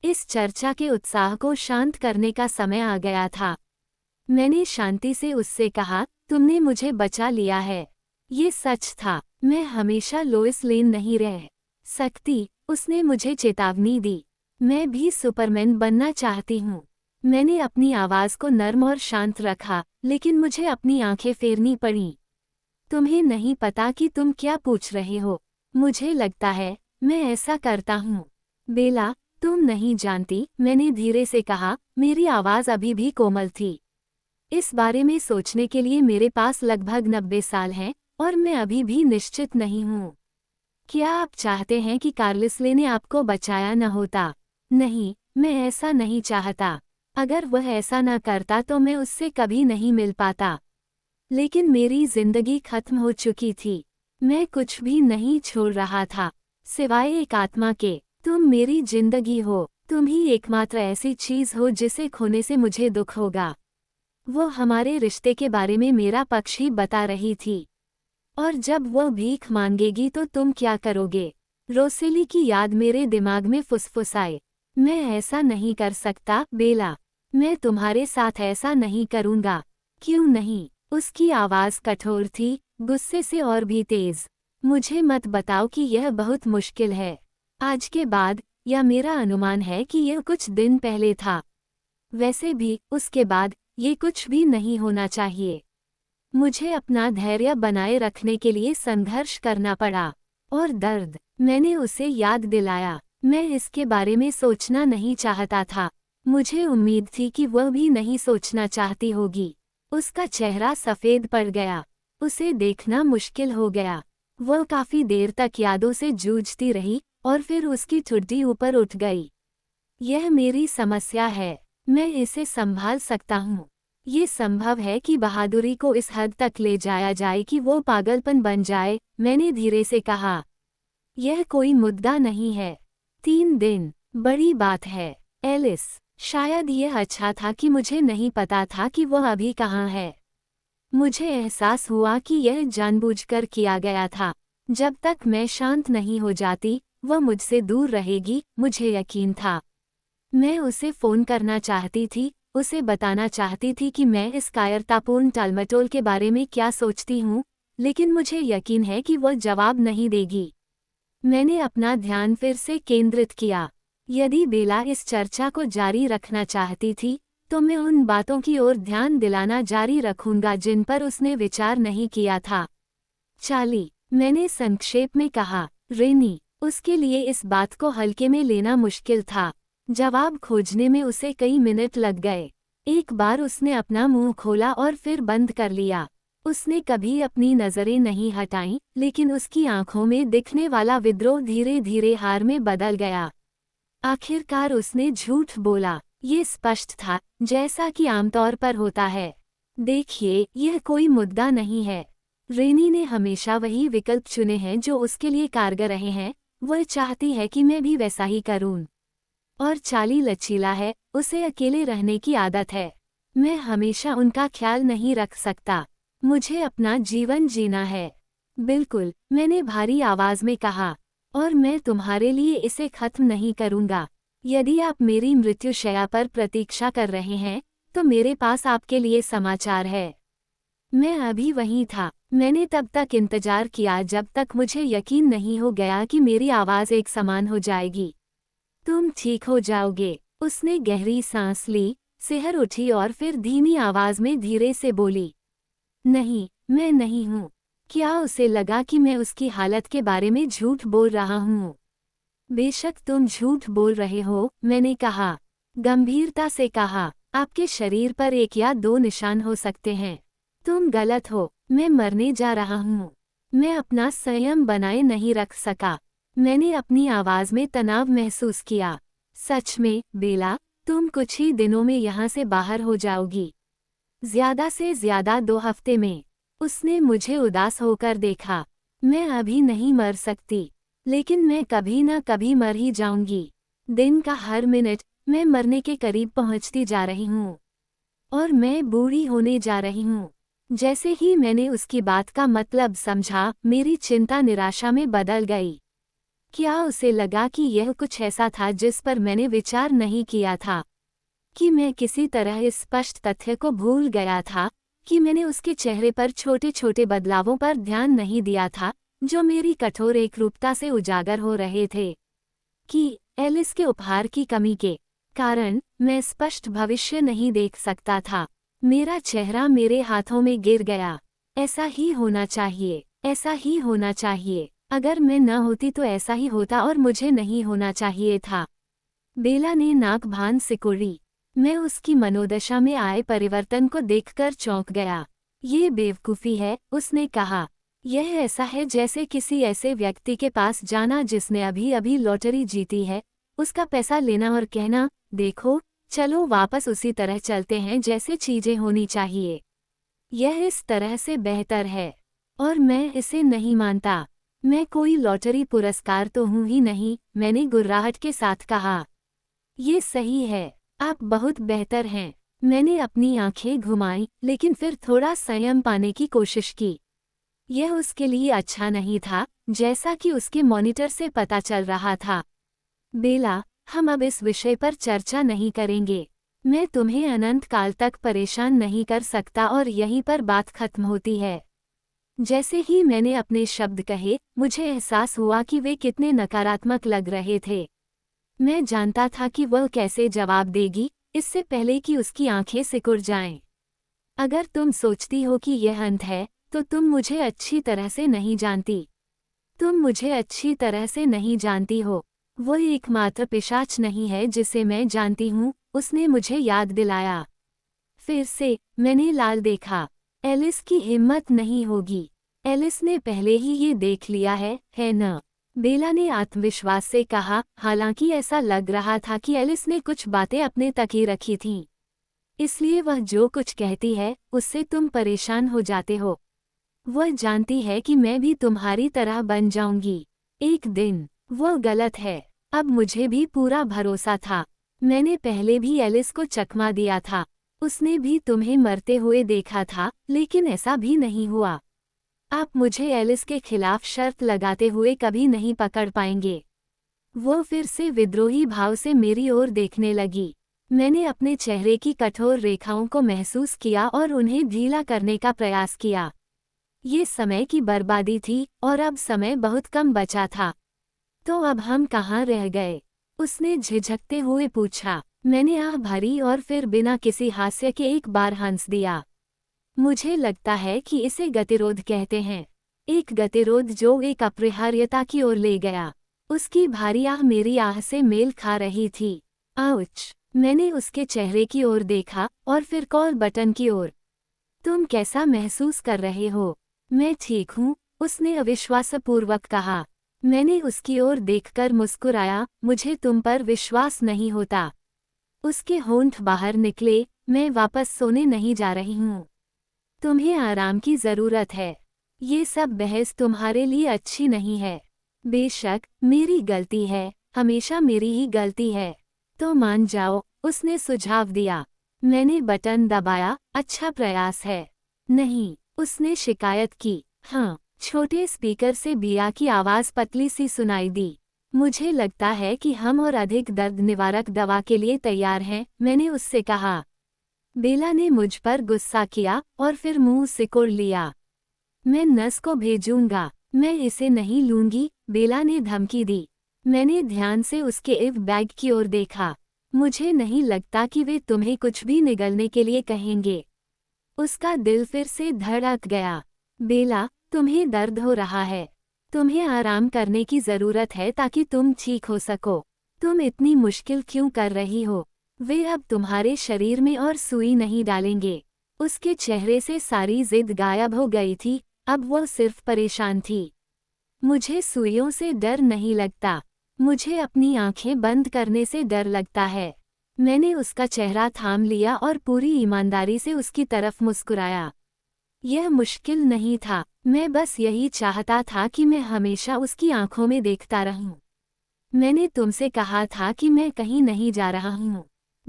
Speaker 1: इस चर्चा के उत्साह को शांत करने का समय आ गया था। मैंने शांति से उससे कहा, तुमने मुझे बचा लिया है। ये सच था। मैं हमेशा लोइस लेन नहीं रह सकती, उसने मुझे चेतावनी दी। मैं भी सुपरमैन बनना चाहती हूँ। मैंने अपनी आवाज़ को नर्म और शांत रखा, लेकिन मुझे अपनी आंखें फेरनी पड़ीं। तुम्हें नहीं पता कि तुम क्या पूछ रहे हो। मुझे लगता है मैं ऐसा करता हूँ। बेला, तुम नहीं जानती, मैंने धीरे से कहा, मेरी आवाज़ अभी भी कोमल थी। इस बारे में सोचने के लिए मेरे पास लगभग 90 साल हैं, और मैं अभी भी निश्चित नहीं हूँ। क्या आप चाहते हैं कि कार्लिसले ने आपको बचाया न होता? नहीं, मैं ऐसा नहीं चाहता। अगर वह ऐसा न करता तो मैं उससे कभी नहीं मिल पाता। लेकिन मेरी जिंदगी खत्म हो चुकी थी। मैं कुछ भी नहीं छोड़ रहा था, सिवाय एक आत्मा के। तुम मेरी जिंदगी हो, तुम ही एकमात्र ऐसी चीज हो जिसे खोने से मुझे दुख होगा। वो हमारे रिश्ते के बारे में मेरा पक्ष ही बता रही थी। और जब वह भीख मांगेगी तो तुम क्या करोगे? रोसेली की याद मेरे दिमाग में फुसफुसाए। मैं ऐसा नहीं कर सकता, बेला। मैं तुम्हारे साथ ऐसा नहीं करूँगा। क्यों नहीं? उसकी आवाज़ कठोर थी, गुस्से से और भी तेज। मुझे मत बताओ कि यह बहुत मुश्किल है। आज के बाद, या मेरा अनुमान है कि यह कुछ दिन पहले था। वैसे भी, उसके बाद, ये कुछ भी नहीं होना चाहिए। मुझे अपना धैर्य बनाए रखने के लिए संघर्ष करना पड़ा। और दर्द, मैंने उसे याद दिलाया। मैं इसके बारे में सोचना नहीं चाहता था। मुझे उम्मीद थी कि वह भी नहीं सोचना चाहती होगी। उसका चेहरा सफ़ेद पड़ गया। उसे देखना मुश्किल हो गया। वह काफ़ी देर तक यादों से जूझती रही, और फिर उसकी ठुड्डी ऊपर उठ गई। यह मेरी समस्या है। मैं इसे संभाल सकता हूँ। ये संभव है कि बहादुरी को इस हद तक ले जाया जाए कि वो पागलपन बन जाए, मैंने धीरे से कहा। यह कोई मुद्दा नहीं है। 3 दिन, बड़ी बात है, एलिस। शायद यह अच्छा था कि मुझे नहीं पता था कि वह अभी कहाँ है। मुझे एहसास हुआ कि यह जानबूझकर किया गया था। जब तक मैं शांत नहीं हो जाती, वह मुझसे दूर रहेगी, मुझे यकीन था। मैं उसे फ़ोन करना चाहती थी, उसे बताना चाहती थी कि मैं इस कायरतापूर्ण टालमटोल के बारे में क्या सोचती हूँ, लेकिन मुझे यकीन है कि वह जवाब नहीं देगी। मैंने अपना ध्यान फिर से केंद्रित किया। यदि बेला इस चर्चा को जारी रखना चाहती थी, तो मैं उन बातों की ओर ध्यान दिलाना जारी रखूंगा जिन पर उसने विचार नहीं किया था। चाली, मैंने संक्षेप में कहा। रेनी, उसके लिए इस बात को हल्के में लेना मुश्किल था। जवाब खोजने में उसे कई मिनट लग गए। एक बार उसने अपना मुंह खोला और फिर बंद कर लिया। उसने कभी अपनी नज़रें नहीं हटाईं, लेकिन उसकी आंखों में दिखने वाला विद्रोह धीरे धीरे हार में बदल गया। आखिरकार उसने झूठ बोला। ये स्पष्ट था, जैसा कि आमतौर पर होता है। देखिए, यह कोई मुद्दा नहीं है। रेनी ने हमेशा वही विकल्प चुने हैं जो उसके लिए कारगर रहे हैं। वह चाहती है कि मैं भी वैसा ही करूं। और चाली लचीला है, उसे अकेले रहने की आदत है। मैं हमेशा उनका ख्याल नहीं रख सकता। मुझे अपना जीवन जीना है। बिल्कुल, मैंने भारी आवाज में कहा। और मैं तुम्हारे लिए इसे खत्म नहीं करूंगा। यदि आप मेरी मृत्युशैया पर प्रतीक्षा कर रहे हैं, तो मेरे पास आपके लिए समाचार है। मैं अभी वहीं था। मैंने तब तक इंतजार किया जब तक मुझे यकीन नहीं हो गया कि मेरी आवाज़ एक समान हो जाएगी। तुम ठीक हो जाओगे। उसने गहरी सांस ली, सिहर उठी और फिर धीमी आवाज में धीरे से बोली। नहीं, मैं नहीं हूँ। क्या उसे लगा कि मैं उसकी हालत के बारे में झूठ बोल रहा हूँ? बेशक तुम झूठ बोल रहे हो, मैंने कहा। गंभीरता से कहा, आपके शरीर पर 1 या 2 निशान हो सकते हैं। तुम गलत हो, मैं मरने जा रहा हूँ। मैं अपना संयम बनाए नहीं रख सका। मैंने अपनी आवाज़ में तनाव महसूस किया। सच में, बेला, तुम कुछ ही दिनों में यहाँ से बाहर हो जाओगी। ज़्यादा से ज़्यादा 2 हफ्ते में। उसने मुझे उदास होकर देखा। मैं अभी नहीं मर सकती, लेकिन मैं कभी न कभी मर ही जाऊंगी। दिन का हर मिनट, मैं मरने के करीब पहुंचती जा रही हूँ। और मैं बूढ़ी होने जा रही हूँ। जैसे ही मैंने उसकी बात का मतलब समझा, मेरी चिंता निराशा में बदल गई। क्या उसे लगा कि यह कुछ ऐसा था जिस पर मैंने विचार नहीं किया था? कि मैं किसी तरह इस स्पष्ट तथ्य को भूल गया था कि मैंने उसके चेहरे पर छोटे छोटे बदलावों पर ध्यान नहीं दिया था जो मेरी कठोर एकरूपता से उजागर हो रहे थे। कि एलिस के उपहार की कमी के कारण मैं स्पष्ट भविष्य नहीं देख सकता था। मेरा चेहरा मेरे हाथों में गिर गया। ऐसा ही होना चाहिए, ऐसा ही होना चाहिए। अगर मैं न होती तो ऐसा ही होता और मुझे नहीं होना चाहिए था। बेला ने नाक भान सिकुड़ी। मैं उसकी मनोदशा में आए परिवर्तन को देखकर चौंक गया। ये बेवकूफ़ी है, उसने कहा। यह ऐसा है जैसे किसी ऐसे व्यक्ति के पास जाना जिसने अभी अभी लॉटरी जीती है, उसका पैसा लेना और कहना, देखो, चलो वापस उसी तरह चलते हैं जैसे चीजें होनी चाहिए। यह इस तरह से बेहतर है। और मैं इसे नहीं मानता। मैं कोई लॉटरी पुरस्कार तो हूं ही नहीं, मैंने गुर्राहट के साथ कहा। ये सही है, आप बहुत बेहतर हैं। मैंने अपनी आंखें घुमाई लेकिन फिर थोड़ा संयम पाने की कोशिश की। यह उसके लिए अच्छा नहीं था, जैसा कि उसके मॉनिटर से पता चल रहा था। बेला, हम अब इस विषय पर चर्चा नहीं करेंगे। मैं तुम्हें अनंत काल तक परेशान नहीं कर सकता और यहीं पर बात खत्म होती है। जैसे ही मैंने अपने शब्द कहे, मुझे एहसास हुआ कि वे कितने नकारात्मक लग रहे थे। मैं जानता था कि वह कैसे जवाब देगी, इससे पहले कि उसकी आंखें सिकुड़ जाएं। अगर तुम सोचती हो कि यह अंत है, तो तुम मुझे अच्छी तरह से नहीं जानती। तुम मुझे अच्छी तरह से नहीं जानती हो। वो एकमात्र पिशाच नहीं है जिसे मैं जानती हूँ, उसने मुझे याद दिलाया। फिर से, मैंने लाल देखा। एलिस की हिम्मत नहीं होगी। एलिस ने पहले ही ये देख लिया है न? बेला ने आत्मविश्वास से कहा, हालांकि ऐसा लग रहा था कि एलिस ने कुछ बातें अपने तक ही रखी थीं। इसलिए वह जो कुछ कहती है, उससे तुम परेशान हो जाते हो। वह जानती है कि मैं भी तुम्हारी तरह बन जाऊंगी एक दिन। वह गलत है। अब मुझे भी पूरा भरोसा था। मैंने पहले भी एलिस को चकमा दिया था। उसने भी तुम्हें मरते हुए देखा था, लेकिन ऐसा भी नहीं हुआ। आप मुझे एलिस के खिलाफ शर्त लगाते हुए कभी नहीं पकड़ पाएंगे। वो फिर से विद्रोही भाव से मेरी ओर देखने लगी। मैंने अपने चेहरे की कठोर रेखाओं को महसूस किया और उन्हें ढीला करने का प्रयास किया। ये समय की बर्बादी थी और अब समय बहुत कम बचा था। तो अब हम कहाँ रह गए? उसने झिझकते हुए पूछा। मैंने आह भरी और फिर बिना किसी हास्य के एक बार हंस दिया। मुझे लगता है कि इसे गतिरोध कहते हैं। एक गतिरोध जो एक अपरिहार्यता की ओर ले गया। उसकी भारी आह मेरी आह से मेल खा रही थी। आउच! मैंने उसके चेहरे की ओर देखा और फिर कॉल बटन की ओर। तुम कैसा महसूस कर रहे हो? मैं ठीक हूँ, उसने अविश्वासपूर्वक कहा। मैंने उसकी ओर देखकर मुस्कुराया, मुझे तुम पर विश्वास नहीं होता। उसके होंठ बाहर निकले, मैं वापस सोने नहीं जा रही हूँ। तुम्हें आराम की ज़रूरत है। ये सब बहस तुम्हारे लिए अच्छी नहीं है। बेशक, मेरी गलती है, हमेशा मेरी ही गलती है। तो मान जाओ, उसने सुझाव दिया। मैंने बटन दबाया, अच्छा प्रयास है। नहीं, उसने शिकायत की। हाँ, छोटे स्पीकर से बिया की आवाज़ पतली सी सुनाई दी। मुझे लगता है कि हम और अधिक दर्द निवारक दवा के लिए तैयार हैं, मैंने उससे कहा। बेला ने मुझ पर गुस्सा किया और फिर मुंह सिकोड़ लिया। मैं नस को भेजूंगा, मैं इसे नहीं लूंगी, बेला ने धमकी दी। मैंने ध्यान से उसके इव बैग की ओर देखा। मुझे नहीं लगता कि वे तुम्हें कुछ भी निगलने के लिए कहेंगे। उसका दिल फिर से धड़क गया। बेला, तुम्हें दर्द हो रहा है। तुम्हें आराम करने की ज़रूरत है ताकि तुम ठीक हो सको। तुम इतनी मुश्किल क्यों कर रही हो? वे अब तुम्हारे शरीर में और सुई नहीं डालेंगे। उसके चेहरे से सारी जिद गायब हो गई थी, अब वो सिर्फ परेशान थी। मुझे सुइयों से डर नहीं लगता। मुझे अपनी आंखें बंद करने से डर लगता है। मैंने उसका चेहरा थाम लिया और पूरी ईमानदारी से उसकी तरफ मुस्कुराया। यह मुश्किल नहीं था, मैं बस यही चाहता था कि मैं हमेशा उसकी आंखों में देखता रहूं। मैंने तुमसे कहा था कि मैं कहीं नहीं जा रहा हूं।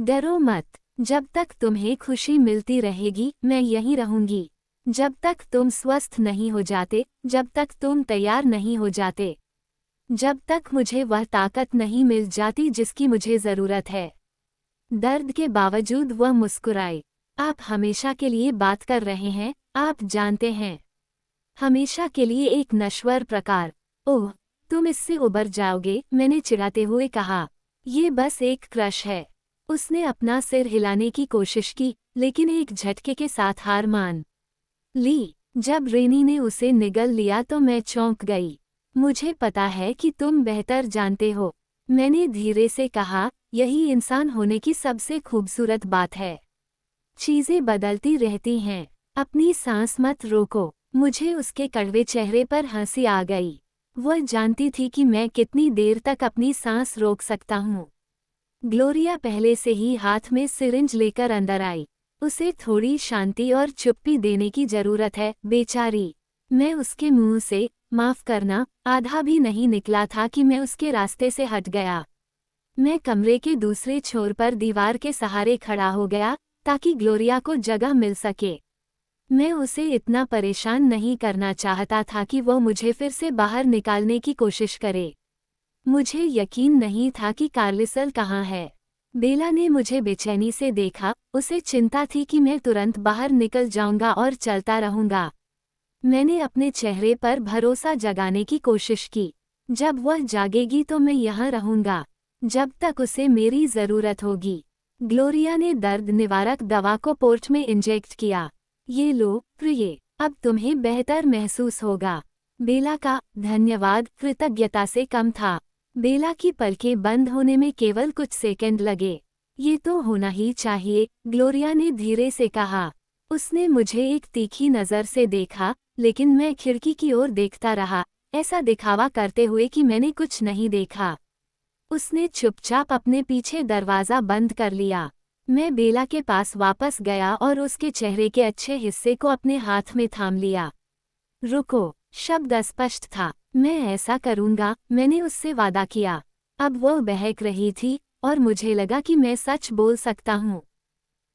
Speaker 1: डरो मत, जब तक तुम्हें खुशी मिलती रहेगी, मैं यहीं रहूंगी। जब तक तुम स्वस्थ नहीं हो जाते, जब तक तुम तैयार नहीं हो जाते, जब तक मुझे वह ताकत नहीं मिल जाती जिसकी मुझे ज़रूरत है। दर्द के बावजूद वह मुस्कुराए। आप हमेशा के लिए बात कर रहे हैं, आप जानते हैं। हमेशा के लिए एक नश्वर प्रकार। ओह, तुम इससे उबर जाओगे, मैंने चिढ़ाते हुए कहा। ये बस एक क्रश है। उसने अपना सिर हिलाने की कोशिश की, लेकिन एक झटके के साथ हार मान ली। जब रेनी ने उसे निगल लिया तो मैं चौंक गई। मुझे पता है कि तुम बेहतर जानते हो, मैंने धीरे से कहा। यही इंसान होने की सबसे खूबसूरत बात है। चीजें बदलती रहती हैं, अपनी सांस मत रोको। मुझे उसके कड़वे चेहरे पर हंसी आ गई। वह जानती थी कि मैं कितनी देर तक अपनी सांस रोक सकता हूँ। ग्लोरिया पहले से ही हाथ में सिरिंज लेकर अंदर आई। उसे थोड़ी शांति और चुप्पी देने की जरूरत है, बेचारी। मैं उसके मुंह से, माफ करना, आधा भी नहीं निकला था कि मैं उसके रास्ते से हट गया। मैं कमरे के दूसरे छोर पर दीवार के सहारे खड़ा हो गया, ताकि ग्लोरिया को जगह मिल सके। मैं उसे इतना परेशान नहीं करना चाहता था कि वो मुझे फिर से बाहर निकालने की कोशिश करे। मुझे यकीन नहीं था कि कार्लिसल कहाँ है। बेला ने मुझे बेचैनी से देखा, उसे चिंता थी कि मैं तुरंत बाहर निकल जाऊंगा और चलता रहूंगा। मैंने अपने चेहरे पर भरोसा जगाने की कोशिश की। जब वह जागेगी तो मैं यहाँ रहूंगा, जब तक उसे मेरी ज़रूरत होगी। ग्लोरिया ने दर्द निवारक दवा को पोर्ट में इंजेक्ट किया। ये लो, प्रिय, अब तुम्हें बेहतर महसूस होगा। बेला का धन्यवाद कृतज्ञता से कम था। बेला की पलकें बंद होने में केवल कुछ सेकंड लगे। ये तो होना ही चाहिए, ग्लोरिया ने धीरे से कहा। उसने मुझे एक तीखी नज़र से देखा, लेकिन मैं खिड़की की ओर देखता रहा, ऐसा दिखावा करते हुए कि मैंने कुछ नहीं देखा। उसने चुपचाप अपने पीछे दरवाज़ा बंद कर लिया। मैं बेला के पास वापस गया और उसके चेहरे के अच्छे हिस्से को अपने हाथ में थाम लिया। रुको, शब्द अस्पष्ट था। मैं ऐसा करूंगा, मैंने उससे वादा किया। अब वह बहक रही थी, और मुझे लगा कि मैं सच बोल सकता हूँ।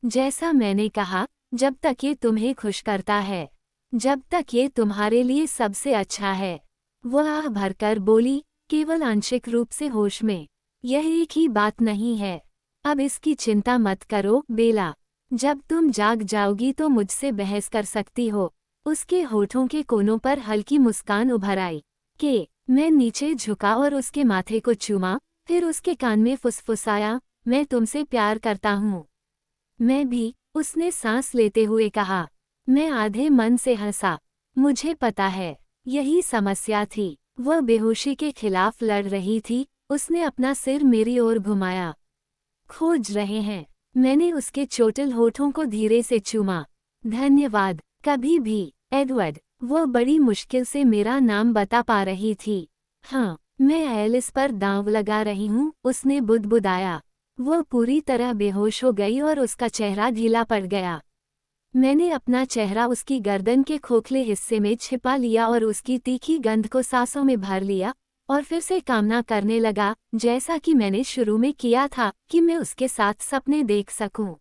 Speaker 1: जैसा मैंने कहा, जब तक ये तुम्हें खुश करता है, जब तक ये तुम्हारे लिए सबसे अच्छा है। वह आह भरकर बोली, केवल आंशिक रूप से होश में। यह एक ही बात नहीं है। अब इसकी चिंता मत करो, बेला। जब तुम जाग जाओगी तो मुझसे बहस कर सकती हो। उसके होठों के कोनों पर हल्की मुस्कान उभर आई। मैं नीचे झुका और उसके माथे को चूमा, फिर उसके कान में फुसफुसाया, मैं तुमसे प्यार करता हूँ। मैं भी, उसने सांस लेते हुए कहा। मैं आधे मन से हंसा। मुझे पता है, यही समस्या थी। वह बेहोशी के खिलाफ लड़ रही थी। उसने अपना सिर मेरी ओर घुमाया। खोज रहे हैं। मैंने उसके चोटिल होठों को धीरे से चूमा। धन्यवाद, कभी भी, एडवर्ड। वह बड़ी मुश्किल से मेरा नाम बता पा रही थी। हाँ, मैं एलिस पर दांव लगा रही हूँ, उसने बुदबुदाया। वह पूरी तरह बेहोश हो गई और उसका चेहरा ढीला पड़ गया। मैंने अपना चेहरा उसकी गर्दन के खोखले हिस्से में छिपा लिया और उसकी तीखी गंध को सांसों में भर लिया, और फिर से कामना करने लगा, जैसा कि मैंने शुरू में किया था, कि मैं उसके साथ सपने देख सकूं।